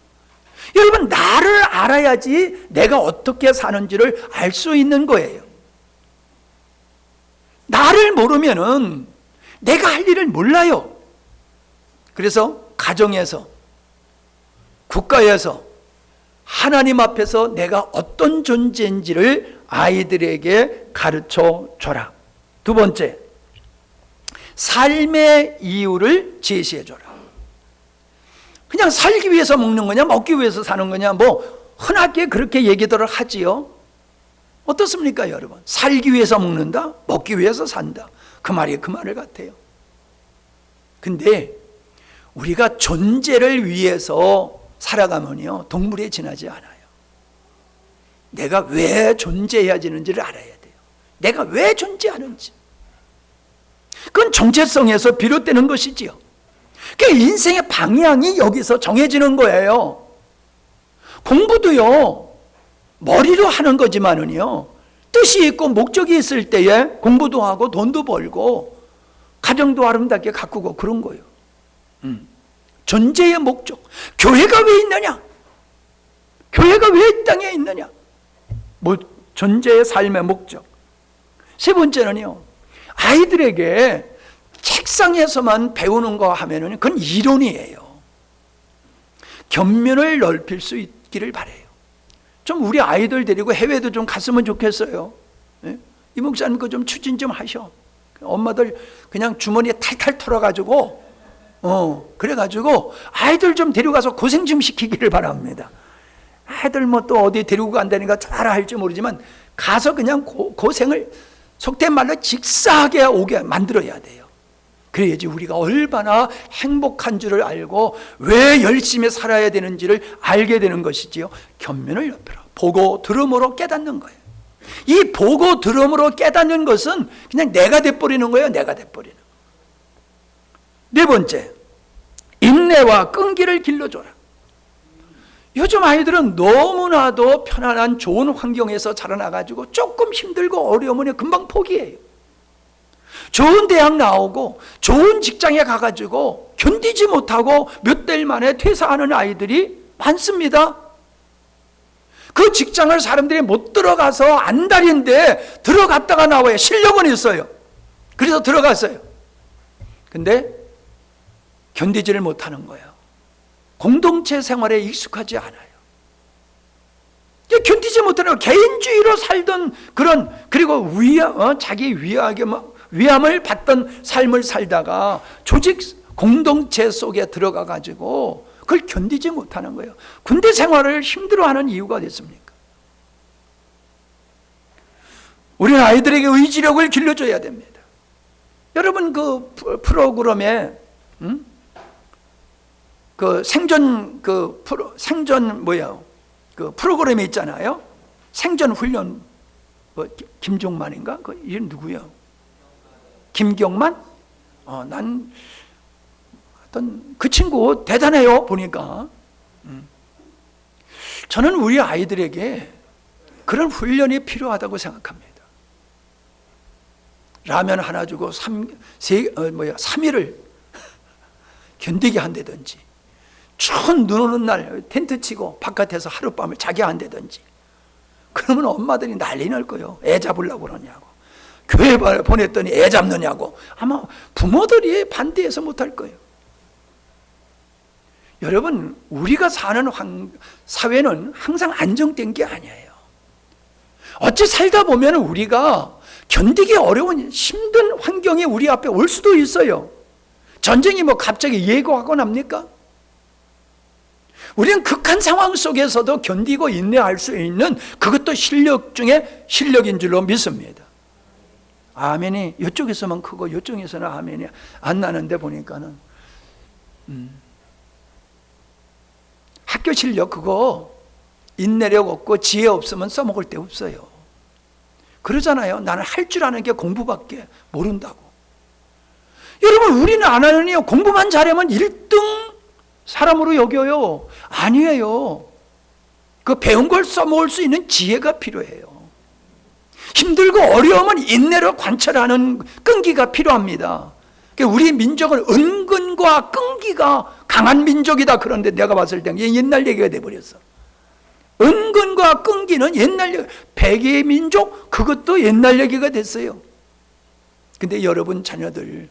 여러분, 나를 알아야지 내가 어떻게 사는지를 알 수 있는 거예요. 나를 모르면은 내가 할 일을 몰라요. 그래서 가정에서, 국가에서, 하나님 앞에서 내가 어떤 존재인지를 아이들에게 가르쳐 줘라. 두 번째, 삶의 이유를 제시해 줘라. 그냥 살기 위해서 먹는 거냐, 먹기 위해서 사는 거냐, 뭐 흔하게 그렇게 얘기들을 하지요. 어떻습니까, 여러분? 살기 위해서 먹는다, 먹기 위해서 산다. 그 말이 그 말 같아요. 근데 우리가 존재를 위해서 살아가면요, 동물에 지나지 않아요. 내가 왜 존재해야 되는지를 알아야 돼요. 내가 왜 존재하는지. 그건 정체성에서 비롯되는 것이지요. 그러니까 인생의 방향이 여기서 정해지는 거예요. 공부도요, 머리로 하는 거지만은요, 뜻이 있고 목적이 있을 때에 공부도 하고 돈도 벌고 가정도 아름답게 가꾸고 그런 거예요. 존재의 목적. 교회가 왜 있느냐? 교회가 왜 이 땅에 있느냐? 뭐 존재의 삶의 목적. 세 번째는요, 아이들에게 책상에서만 배우는 거 하면은 그건 이론이에요. 견면을 넓힐 수 있기를 바라요. 좀 우리 아이들 데리고 해외도 좀 갔으면 좋겠어요. 네? 이 목사님 그 좀 추진 좀 하셔. 엄마들 그냥 주머니에 탈탈 털어가지고 그래가지고 아이들 좀 데려가서 고생 좀 시키기를 바랍니다. 아이들 뭐 또 어디 데리고 간다니까 잘 할지 모르지만 가서 그냥 고생을 속된 말로 직사하게 오게 만들어야 돼요. 그래야지 우리가 얼마나 행복한 줄을 알고 왜 열심히 살아야 되는지를 알게 되는 것이지요. 견면을 넓혀라. 보고 들음으로 깨닫는 거예요. 이 보고 들음으로 깨닫는 것은 그냥 내가 돼버리는 거예요. 내가 돼버리는 거예요. 네 번째, 인내와 끈기를 길러줘라. 요즘 아이들은 너무나도 편안한 좋은 환경에서 자라나가지고 조금 힘들고 어려우면 금방 포기해요. 좋은 대학 나오고 좋은 직장에 가가지고 견디지 못하고 몇 달 만에 퇴사하는 아이들이 많습니다. 그 직장을 사람들이 못 들어가서 안달인데 들어갔다가 나와요. 실력은 있어요. 그래서 들어갔어요. 근데 견디지를 못하는 거예요. 공동체 생활에 익숙하지 않아요. 견디지 못하는 개인주의로 살던 그런, 그리고 자기 위함을 받던 삶을 살다가 조직 공동체 속에 들어가 가지고 그걸 견디지 못하는 거예요. 군대 생활을 힘들어하는 이유가 됐습니까? 우리는 아이들에게 의지력을 길러줘야 됩니다. 여러분 그 프로그램에 그 생전 그 프로그램이 있잖아요. 생존 훈련, 김종만인가? 그 이름 누구요? 김경만? 난 어떤 그 친구 대단해요 보니까. 저는 우리 아이들에게 그런 훈련이 필요하다고 생각합니다. 라면 하나 주고 3일을 견디게 한다든지, 추운 눈 오는 날 텐트 치고 바깥에서 하룻밤을 자게 한다든지. 그러면 엄마들이 난리 날 거예요. 애 잡으려고 그러냐고, 교회 보냈더니 애 잡느냐고. 아마 부모들이 반대해서 못할 거예요. 여러분, 우리가 사는 사회는 항상 안정된 게 아니에요. 어찌 살다 보면 우리가 견디기 어려운 힘든 환경이 우리 앞에 올 수도 있어요. 전쟁이 뭐 갑자기 예고하고 납니까? 우리는 극한 상황 속에서도 견디고 인내할 수 있는, 그것도 실력 중에 실력인 줄로 믿습니다. 아멘이 이쪽에서만 크고 이쪽에서는 아멘이 안 나는데 보니까는 학교 실력 그거 인내력 없고 지혜 없으면 써먹을 데 없어요. 그러잖아요. 나는 할 줄 아는 게 공부밖에 모른다고. 여러분, 우리는 안 하느니요, 공부만 잘하면 1등 사람으로 여겨요. 아니에요. 그 배운 걸 써먹을 수 있는 지혜가 필요해요. 힘들고 어려우면 인내로 관찰하는 끈기가 필요합니다. 우리 민족은 은근과 끈기가 강한 민족이다. 그런데 내가 봤을 때 옛날 얘기가 돼버렸어. 은근과 끈기는 옛날 얘기, 백의 민족 그것도 옛날 얘기가 됐어요. 근데 여러분 자녀들,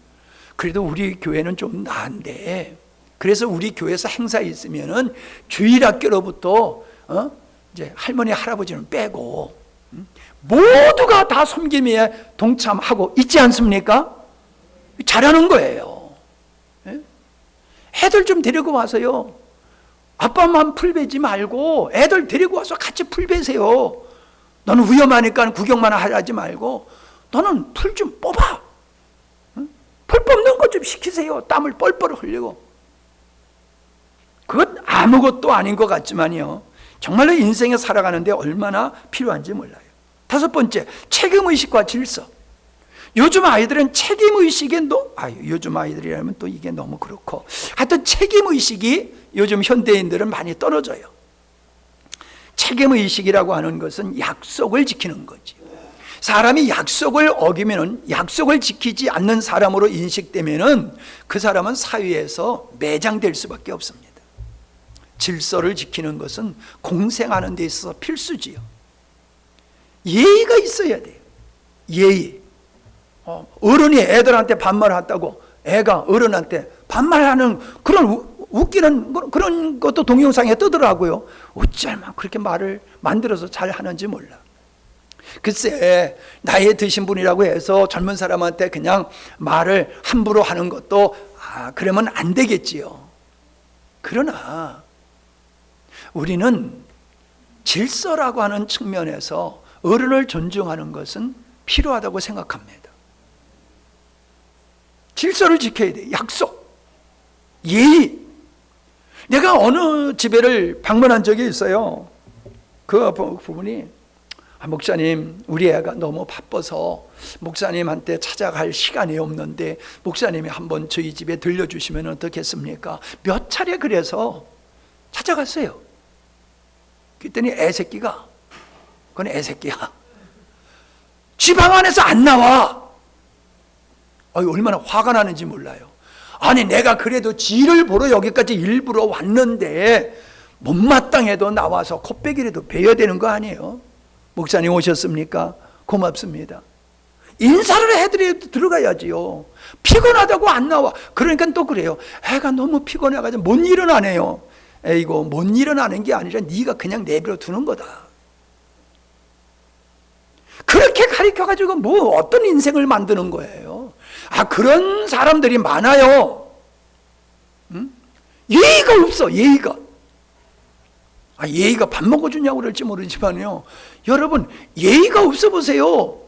그래도 우리 교회는 좀 나은데, 그래서 우리 교회에서 행사 있으면은 주일학교로부터 이제 할머니 할아버지는 빼고 모두가 다 섬김에 동참하고 있지 않습니까? 잘하는 거예요. 애들 좀 데리고 와서요, 아빠만 풀 베지 말고 애들 데리고 와서 같이 풀 베세요. 너는 위험하니까 구경만 하지 말고 너는 풀 좀 뽑아. 풀 뽑는 것 좀 시키세요. 땀을 뻘뻘 흘리고. 그것 아무것도 아닌 것 같지만요, 정말로 인생에 살아가는데 얼마나 필요한지 몰라요. 5번째, 책임의식과 질서. 요즘 아이들은 책임의식에 요즘 아이들이라면 또 이게 너무 그렇고, 하여튼 책임의식이 요즘 현대인들은 많이 떨어져요. 책임의식이라고 하는 것은 약속을 지키는 거지. 사람이 약속을 어기면, 약속을 지키지 않는 사람으로 인식되면 그 사람은 사회에서 매장될 수밖에 없습니다. 질서를 지키는 것은 공생하는 데 있어서 필수지요. 예의가 있어야 돼요. 예의. 어른이 애들한테 반말한다고 애가 어른한테 반말하는 그런 웃기는 그런 것도 동영상에 뜨더라고요. 어찌하면 그렇게 말을 만들어서 잘 하는지 몰라. 글쎄, 나이에 드신 분이라고 해서 젊은 사람한테 그냥 말을 함부로 하는 것도 그러면 안 되겠지요. 그러나 우리는 질서라고 하는 측면에서 어른을 존중하는 것은 필요하다고 생각합니다. 질서를 지켜야 돼. 약속, 예의. 내가 어느 집에를 방문한 적이 있어요. 그 부분이, 목사님, 우리 애가 너무 바빠서 목사님한테 찾아갈 시간이 없는데 목사님이 한번 저희 집에 들려주시면 어떻겠습니까? 몇 차례 그래서 찾아갔어요. 그랬더니 애새끼가, 그건 애새끼야, 집 방 안에서 안 나와. 얼마나 화가 나는지 몰라요. 아니, 내가 그래도 지를 보러 여기까지 일부러 왔는데 못마땅해도 나와서 코빼기라도 베어야 되는 거 아니에요? 목사님 오셨습니까? 고맙습니다. 인사를 해드려도 들어가야지요. 피곤하다고 안 나와. 그러니까 또 그래요. 애가 너무 피곤해가지고 못 일어나네요. 에이고, 못 일어나는 게 아니라 네가 그냥 내버려 두는 거다. 그렇게 가르쳐가지고 뭐 어떤 인생을 만드는 거예요? 그런 사람들이 많아요. 응? 예의가 없어, 예의가. 예의가 밥 먹어주냐고 그럴지 모르지만요, 여러분 예의가 없어 보세요.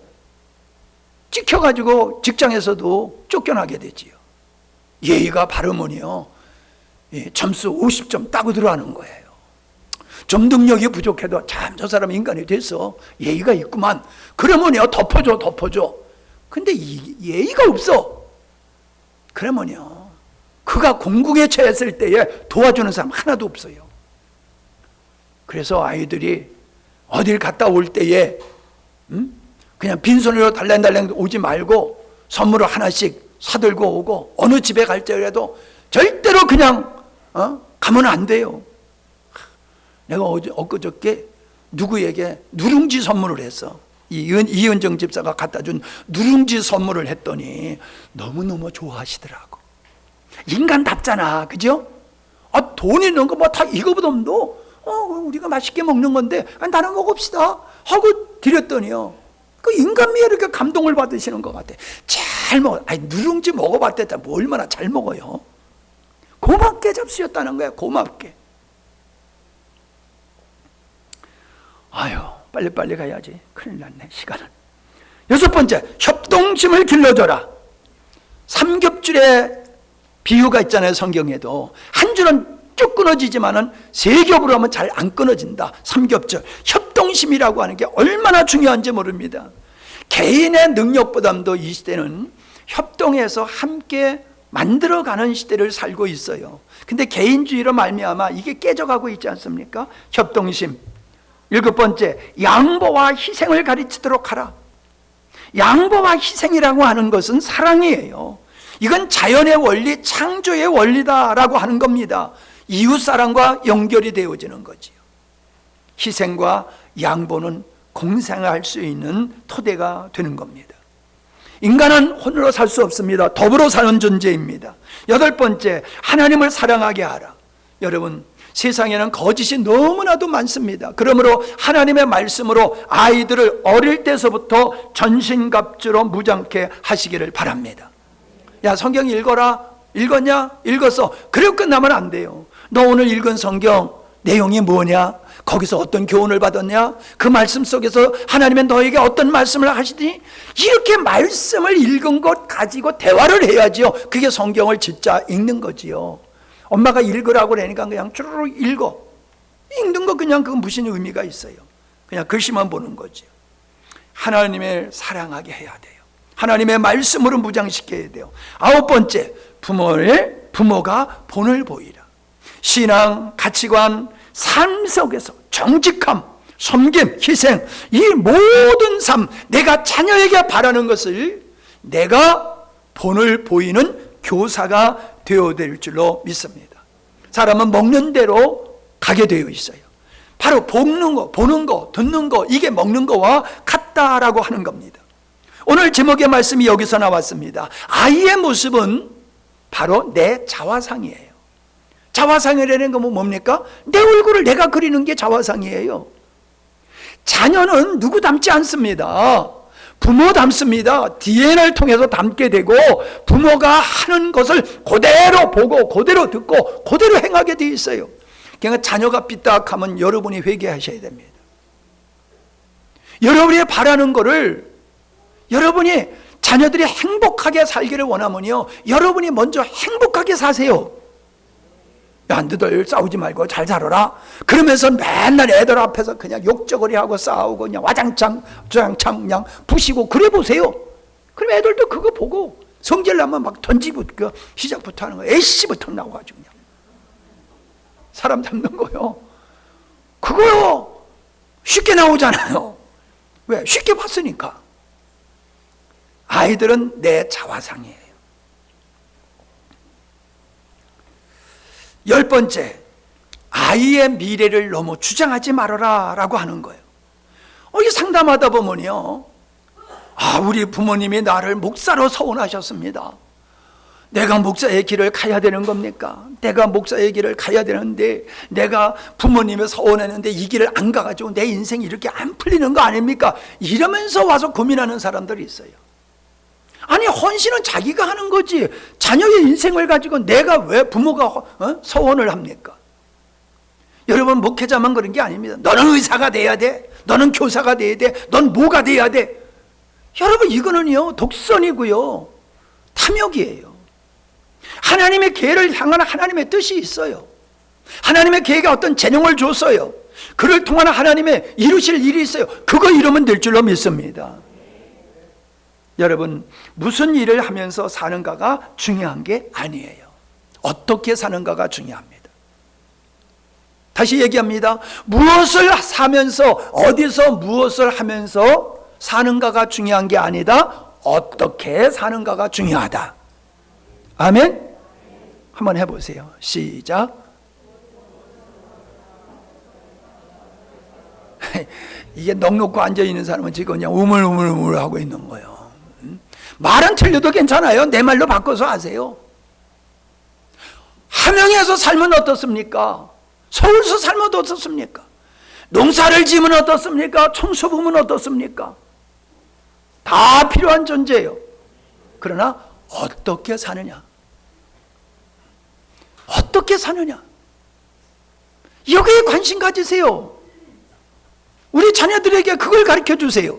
찍혀가지고 직장에서도 쫓겨나게 되지요. 예의가 바르면요, 점수 50점 따고 들어가는 거예요. 좀 능력이 부족해도 참 저 사람 인간이 돼서 예의가 있구만. 그러면요 덮어줘. 근데 예의가 없어. 그러면요 그가 공궁에 처했을 때에 도와주는 사람 하나도 없어요. 그래서 아이들이 어딜 갔다 올 때에 그냥 빈손으로 달랭달랭 오지 말고 선물을 하나씩 사들고 오고, 어느 집에 갈 때라도 절대로 그냥 가면 안 돼요. 내가 엊그저께 누구에게 누룽지 선물을 했어. 이은정 집사가 갖다 준 누룽지 선물을 했더니 너무너무 좋아하시더라고. 인간답잖아, 그죠? 돈 있는 거 뭐 다 이거보다 도 우리가 맛있게 먹는 건데 나는 먹읍시다 하고 드렸더니요, 그 인간미에 이렇게 감동을 받으시는 것 같아. 잘 먹어. 누룽지 먹어봤대. 뭐 얼마나 잘 먹어요. 고맙게 잡수셨다는 거야. 고맙게. 빨리빨리 가야지. 큰일 났네, 시간은. 6번째, 협동심을 길러줘라. 삼겹줄의 비유가 있잖아요, 성경에도. 한 줄은 쭉 끊어지지만은 세 겹으로 하면 잘 안 끊어진다. 삼겹줄. 협동심이라고 하는 게 얼마나 중요한지 모릅니다. 개인의 능력보다도 이 시대는 협동해서 함께 만들어가는 시대를 살고 있어요. 근데 개인주의로 말미암아 이게 깨져가고 있지 않습니까? 협동심. 7번째, 양보와 희생을 가르치도록 하라. 양보와 희생이라고 하는 것은 사랑이에요. 이건 자연의 원리, 창조의 원리다라고 하는 겁니다. 이웃사랑과 연결이 되어지는 거지요. 희생과 양보는 공생할 수 있는 토대가 되는 겁니다. 인간은 홀로 살 수 없습니다. 더불어 사는 존재입니다. 8번째, 하나님을 사랑하게 하라. 여러분, 세상에는 거짓이 너무나도 많습니다. 그러므로 하나님의 말씀으로 아이들을 어릴 때서부터 전신갑주로 무장케 하시기를 바랍니다. 야, 성경 읽어라. 읽었냐? 읽었어. 그리고 끝나면 안 돼요. 너 오늘 읽은 성경 내용이 뭐냐? 거기서 어떤 교훈을 받았냐? 그 말씀 속에서 하나님은 너에게 어떤 말씀을 하시더니, 이렇게 말씀을 읽은 것 가지고 대화를 해야지요. 그게 성경을 진짜 읽는 거지요. 엄마가 읽으라고 그러니까 그냥 쭈르륵 읽어. 읽는 거 그냥 그건 무슨 의미가 있어요. 그냥 글씨만 보는 거죠. 하나님을 사랑하게 해야 돼요. 하나님의 말씀으로 무장시켜야 돼요. 9번째, 부모가 본을 보이라. 신앙, 가치관, 삶 속에서 정직함, 섬김, 희생, 이 모든 삶, 내가 자녀에게 바라는 것을 내가 본을 보이는 교사가 되어야 될 줄로 믿습니다. 사람은 먹는 대로 가게 되어 있어요. 바로 보는 거, 듣는 거, 이게 먹는 거와 같다라고 하는 겁니다. 오늘 제목의 말씀이 여기서 나왔습니다. 아이의 모습은 바로 내 자화상이에요. 자화상이라는 건 뭡니까? 내 얼굴을 내가 그리는 게 자화상이에요. 자녀는 누구 닮지 않습니다. 부모 닮습니다. DNA를 통해서 닮게 되고, 부모가 하는 것을 그대로 보고 그대로 듣고 그대로 행하게 되어 있어요. 그러니까 자녀가 삐딱하면 여러분이 회개하셔야 됩니다. 여러분이 바라는 거를, 여러분이 자녀들이 행복하게 살기를 원하면요, 여러분이 먼저 행복하게 사세요. 야, 너들 싸우지 말고 잘 살아라. 그러면서 맨날 애들 앞에서 그냥 욕저거리 하고 싸우고 그냥 와장창 주장창 그냥 부시고 그래 보세요. 그럼 애들도 그거 보고 성질 나면 막 던지고 시작부터 하는 거예요. 애씨부터 나와가지고 그냥 사람 잡는 거요. 그거요 쉽게 나오잖아요. 왜? 쉽게 봤으니까. 아이들은 내 자화상이에요. 10번째, 아이의 미래를 너무 주장하지 말아라 라고 하는 거예요. 이게 상담하다 보면요, 우리 부모님이 나를 목사로 서원하셨습니다. 내가 목사의 길을 가야 되는 겁니까? 내가 목사의 길을 가야 되는데 내가 부모님의 서원했는데 이 길을 안 가가지고 내 인생이 이렇게 안 풀리는 거 아닙니까? 이러면서 와서 고민하는 사람들이 있어요. 아니, 헌신은 자기가 하는 거지 자녀의 인생을 가지고 내가 왜 부모가 서원을 합니까? 여러분, 목회자만 그런 게 아닙니다. 너는 의사가 돼야 돼, 너는 교사가 돼야 돼, 넌 뭐가 돼야 돼. 여러분, 이거는요 독선이고요 탐욕이에요. 하나님의 계획을 향한 하나님의 뜻이 있어요. 하나님의 계획에 어떤 재능을 줬어요. 그를 통한 하나님의 이루실 일이 있어요. 그거 이루면 될 줄로 믿습니다. 여러분, 무슨 일을 하면서 사는가가 중요한 게 아니에요. 어떻게 사는가가 중요합니다. 다시 얘기합니다. 무엇을 사면서, 어디서 무엇을 하면서 사는가가 중요한 게 아니다. 어떻게 사는가가 중요하다. 아멘? 한번 해보세요. 시작. 이게 넋놓고 앉아있는 사람은 지금 그냥 우물우물우물 하고 있는 거예요. 말은 틀려도 괜찮아요. 내 말로 바꿔서 하세요. 함양에서 살면 어떻습니까? 서울서 살면 어떻습니까? 농사를 지으면 어떻습니까? 청소부면 어떻습니까? 다 필요한 존재예요. 그러나 어떻게 사느냐? 어떻게 사느냐? 여기에 관심 가지세요. 우리 자녀들에게 그걸 가르쳐 주세요.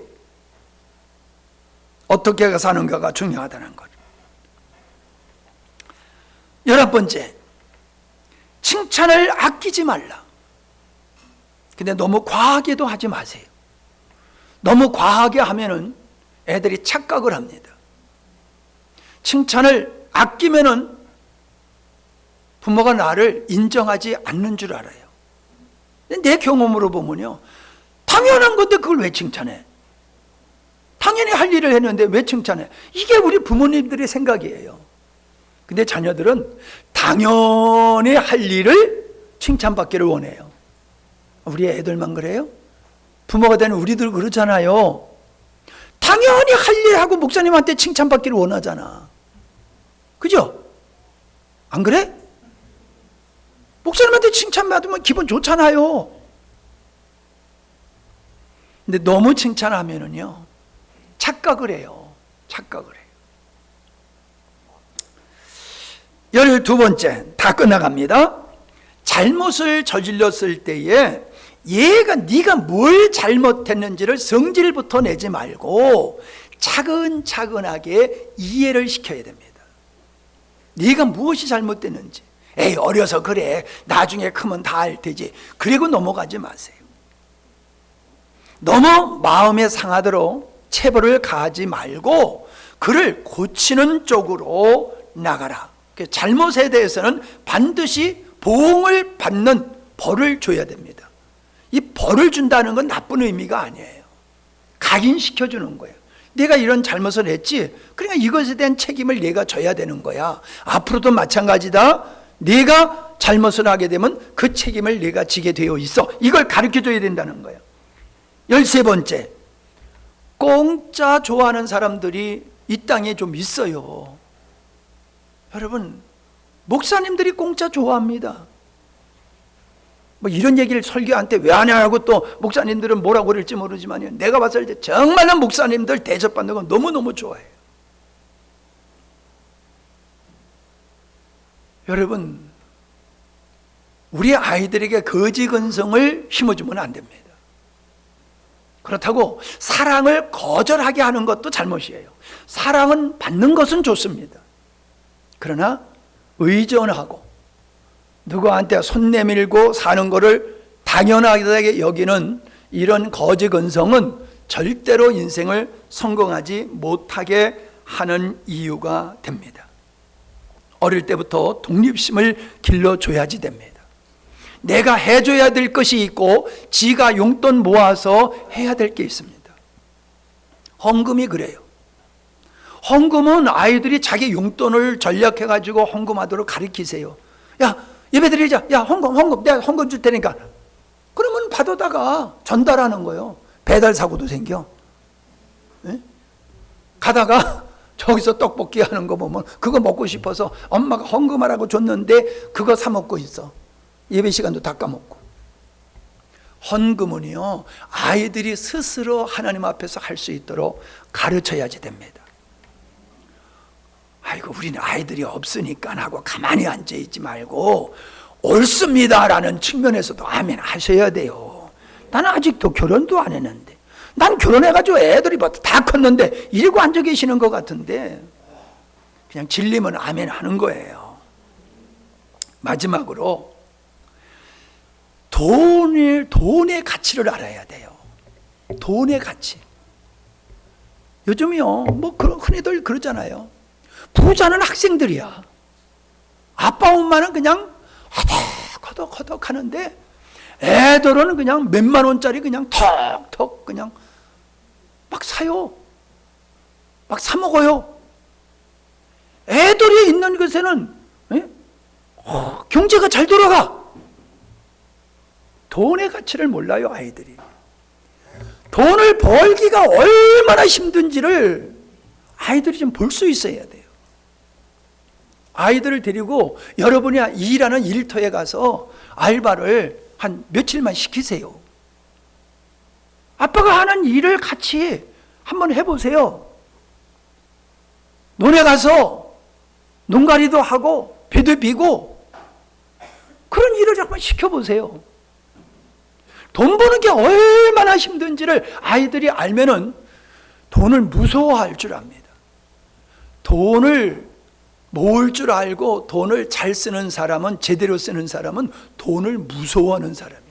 어떻게 사는가가 중요하다는 거죠. 11번째, 칭찬을 아끼지 말라. 근데 너무 과하게도 하지 마세요. 너무 과하게 하면은 애들이 착각을 합니다. 칭찬을 아끼면은 부모가 나를 인정하지 않는 줄 알아요. 근데 내 경험으로 보면요, 당연한 건데 그걸 왜 칭찬해? 당연히 할 일을 했는데 왜 칭찬해? 이게 우리 부모님들의 생각이에요. 근데 자녀들은 당연히 할 일을 칭찬받기를 원해요. 우리 애들만 그래요? 부모가 되는 우리들 그렇잖아요. 당연히 할 일하고 목사님한테 칭찬받기를 원하잖아. 그죠? 안 그래? 목사님한테 칭찬받으면 기분 좋잖아요. 근데 너무 칭찬하면은요, 착각을 해요. 착각을 해요. 12번째, 다 끝나갑니다. 잘못을 저질렀을 때에 네가 뭘 잘못했는지를 성질부터 내지 말고 차근차근하게 이해를 시켜야 됩니다. 네가 무엇이 잘못됐는지. 에이, 어려서 그래, 나중에 크면 다 알 테지. 그리고 넘어가지 마세요. 너무 마음에 상하도록 체벌을 가하지 말고 그를 고치는 쪽으로 나가라. 잘못에 대해서는 반드시 보응을 받는 벌을 줘야 됩니다. 이 벌을 준다는 건 나쁜 의미가 아니에요. 각인시켜주는 거예요. 내가 이런 잘못을 했지, 그러니까 이것에 대한 책임을 내가 져야 되는 거야. 앞으로도 마찬가지다. 네가 잘못을 하게 되면 그 책임을 내가 지게 되어 있어. 이걸 가르쳐줘야 된다는 거예요. 13번째, 공짜 좋아하는 사람들이 이 땅에 좀 있어요. 여러분, 목사님들이 공짜 좋아합니다. 뭐 이런 얘기를 설교한테 왜 하냐 하고 또 목사님들은 뭐라고 그럴지 모르지만 내가 봤을 때 정말로 목사님들 대접받는 건 너무너무 좋아해요. 여러분, 우리 아이들에게 거지 근성을 심어주면 안 됩니다. 그렇다고 사랑을 거절하게 하는 것도 잘못이에요. 사랑은 받는 것은 좋습니다. 그러나 의존하고 누구한테 손 내밀고 사는 것을 당연하게 여기는 이런 거지 근성은 절대로 인생을 성공하지 못하게 하는 이유가 됩니다. 어릴 때부터 독립심을 길러줘야지 됩니다. 내가 해줘야 될 것이 있고 지가 용돈 모아서 해야 될 게 있습니다. 헌금이 그래요. 헌금은 아이들이 자기 용돈을 전략해가지고 헌금하도록 가르치세요. 야, 예배드리자. 야, 헌금 내가 헌금 줄 테니까. 그러면 받아다가 전달하는 거예요. 배달 사고도 생겨. 네? 가다가 저기서 떡볶이 하는 거 보면 그거 먹고 싶어서 엄마가 헌금하라고 줬는데 그거 사 먹고 있어. 예배 시간도 다 까먹고. 헌금은요, 아이들이 스스로 하나님 앞에서 할 수 있도록 가르쳐야지 됩니다. 아이고, 우리는 아이들이 없으니까 하고 가만히 앉아있지 말고 옳습니다라는 측면에서도 아멘 하셔야 돼요. 나는 아직도 결혼도 안 했는데, 난 결혼해가지고 애들이 다 컸는데 이러고 앉아 계시는 것 같은데, 그냥 질리면 아멘 하는 거예요. 마지막으로 돈의 가치를 알아야 돼요. 돈의 가치. 요즘이요, 뭐 흔히들 그러잖아요. 부자는 학생들이야. 아빠 엄마는 그냥 허덕허덕 하는데 애들은 그냥 몇만 원짜리 그냥 턱턱 그냥 막 사요. 막 사 먹어요. 애들이 있는 것에는 경제가 잘 돌아가. 돈의 가치를 몰라요, 아이들이. 돈을 벌기가 얼마나 힘든지를 아이들이 좀 볼 수 있어야 돼요. 아이들을 데리고 여러분이 일하는 일터에 가서 알바를 한 며칠만 시키세요. 아빠가 하는 일을 같이 한번 해보세요. 논에 가서 농가리도 하고 배도 비고 그런 일을 한번 시켜보세요. 돈 버는 게 얼마나 힘든지를 아이들이 알면은 돈을 무서워할 줄 압니다. 돈을 모을 줄 알고 돈을 잘 쓰는 사람은, 제대로 쓰는 사람은 돈을 무서워하는 사람이에요.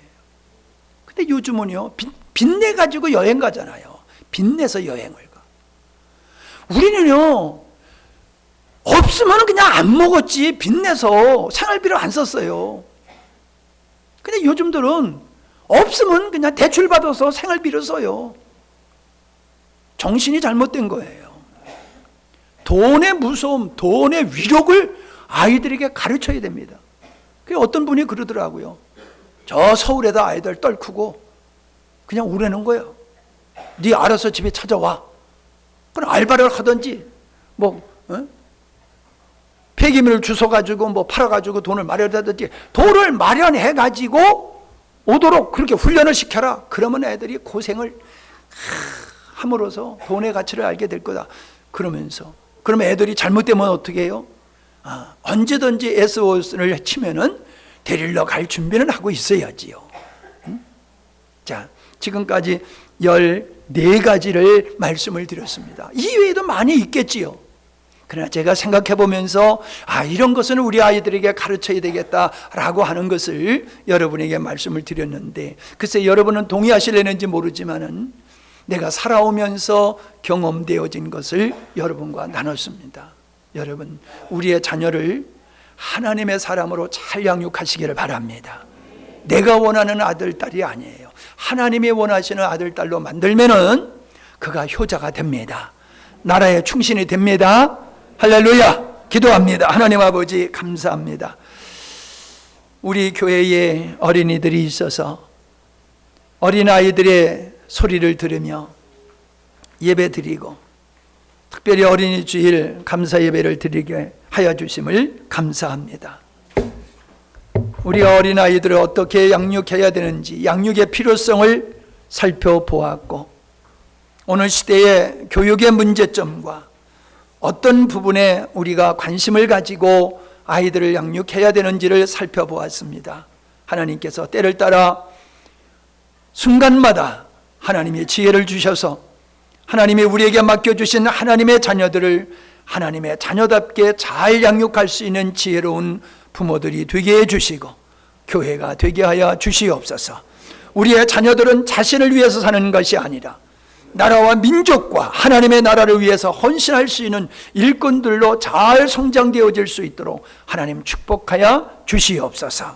근데 요즘은요, 빚내 가지고 여행 가잖아요. 빚내서 여행을 가. 우리는요, 없으면 그냥 안 먹었지 빚내서 생활비를 안 썼어요. 근데 요즘들은 없으면 그냥 대출 받아서 생활비를 써요. 정신이 잘못된 거예요. 돈의 무서움, 돈의 위력을 아이들에게 가르쳐야 됩니다. 그래서 어떤 분이 그러더라고요. 저 서울에다 아이들 떨구고 그냥 우려는 거예요. 네 알아서 집에 찾아와. 그럼 알바를 하든지 폐기물을 주워가지고 팔아가지고 돈을 마련하든지 돈을 마련해가지고 오도록 그렇게 훈련을 시켜라. 그러면 애들이 고생을 함으로써 돈의 가치를 알게 될 거다. 그러면서 그러면 애들이 잘못되면 어떻게 해요? 언제든지 SOS를 치면은 데리러 갈 준비는 하고 있어야지요. 자, 지금까지 14가지를 말씀을 드렸습니다. 이외에도 많이 있겠지요. 그러나 제가 생각해 보면서 이런 것은 우리 아이들에게 가르쳐야 되겠다라고 하는 것을 여러분에게 말씀을 드렸는데, 글쎄 여러분은 동의하실려는지 모르지만은 내가 살아오면서 경험되어진 것을 여러분과 나눴습니다. 여러분, 우리의 자녀를 하나님의 사람으로 잘 양육하시기를 바랍니다. 내가 원하는 아들, 딸이 아니에요. 하나님이 원하시는 아들, 딸로 만들면은 그가 효자가 됩니다. 나라의 충신이 됩니다. 할렐루야. 기도합니다. 하나님 아버지 감사합니다. 우리 교회에 어린이들이 있어서 어린아이들의 소리를 들으며 예배 드리고, 특별히 어린이 주일 감사 예배를 드리게 하여 주심을 감사합니다. 우리가 어린아이들을 어떻게 양육해야 되는지 양육의 필요성을 살펴보았고, 오늘 시대의 교육의 문제점과 어떤 부분에 우리가 관심을 가지고 아이들을 양육해야 되는지를 살펴보았습니다. 하나님께서 때를 따라 순간마다 하나님의 지혜를 주셔서 하나님이 우리에게 맡겨주신 하나님의 자녀들을 하나님의 자녀답게 잘 양육할 수 있는 지혜로운 부모들이 되게 해주시고 교회가 되게 하여 주시옵소서. 우리의 자녀들은 자신을 위해서 사는 것이 아니라 나라와 민족과 하나님의 나라를 위해서 헌신할 수 있는 일꾼들로 잘 성장되어질 수 있도록 하나님 축복하여 주시옵소서.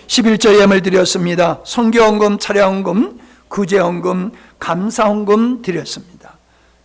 11조 예물 드렸습니다. 선교헌금, 차량헌금, 구제헌금, 감사헌금 드렸습니다.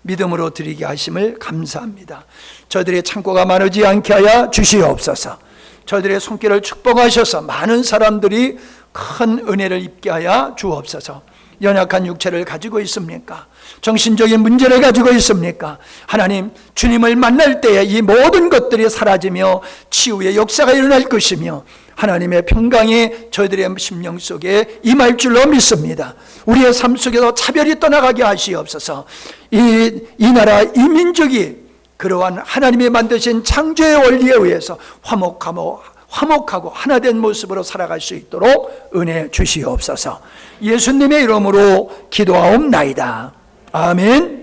믿음으로 드리게 하심을 감사합니다. 저들의 창고가 마르지 않게 하여 주시옵소서. 저희들의 손길을 축복하셔서 많은 사람들이 큰 은혜를 입게 하여 주옵소서. 연약한 육체를 가지고 있습니까? 정신적인 문제를 가지고 있습니까? 하나님, 주님을 만날 때에 이 모든 것들이 사라지며 치유의 역사가 일어날 것이며 하나님의 평강이 저희들의 심령 속에 임할 줄로 믿습니다. 우리의 삶 속에서 차별이 떠나가게 하시옵소서. 이 나라, 이 민족이 그러한 하나님이 만드신 창조의 원리에 의해서 화목하고 하나된 모습으로 살아갈 수 있도록 은혜 주시옵소서. 예수님의 이름으로 기도하옵나이다. 아멘.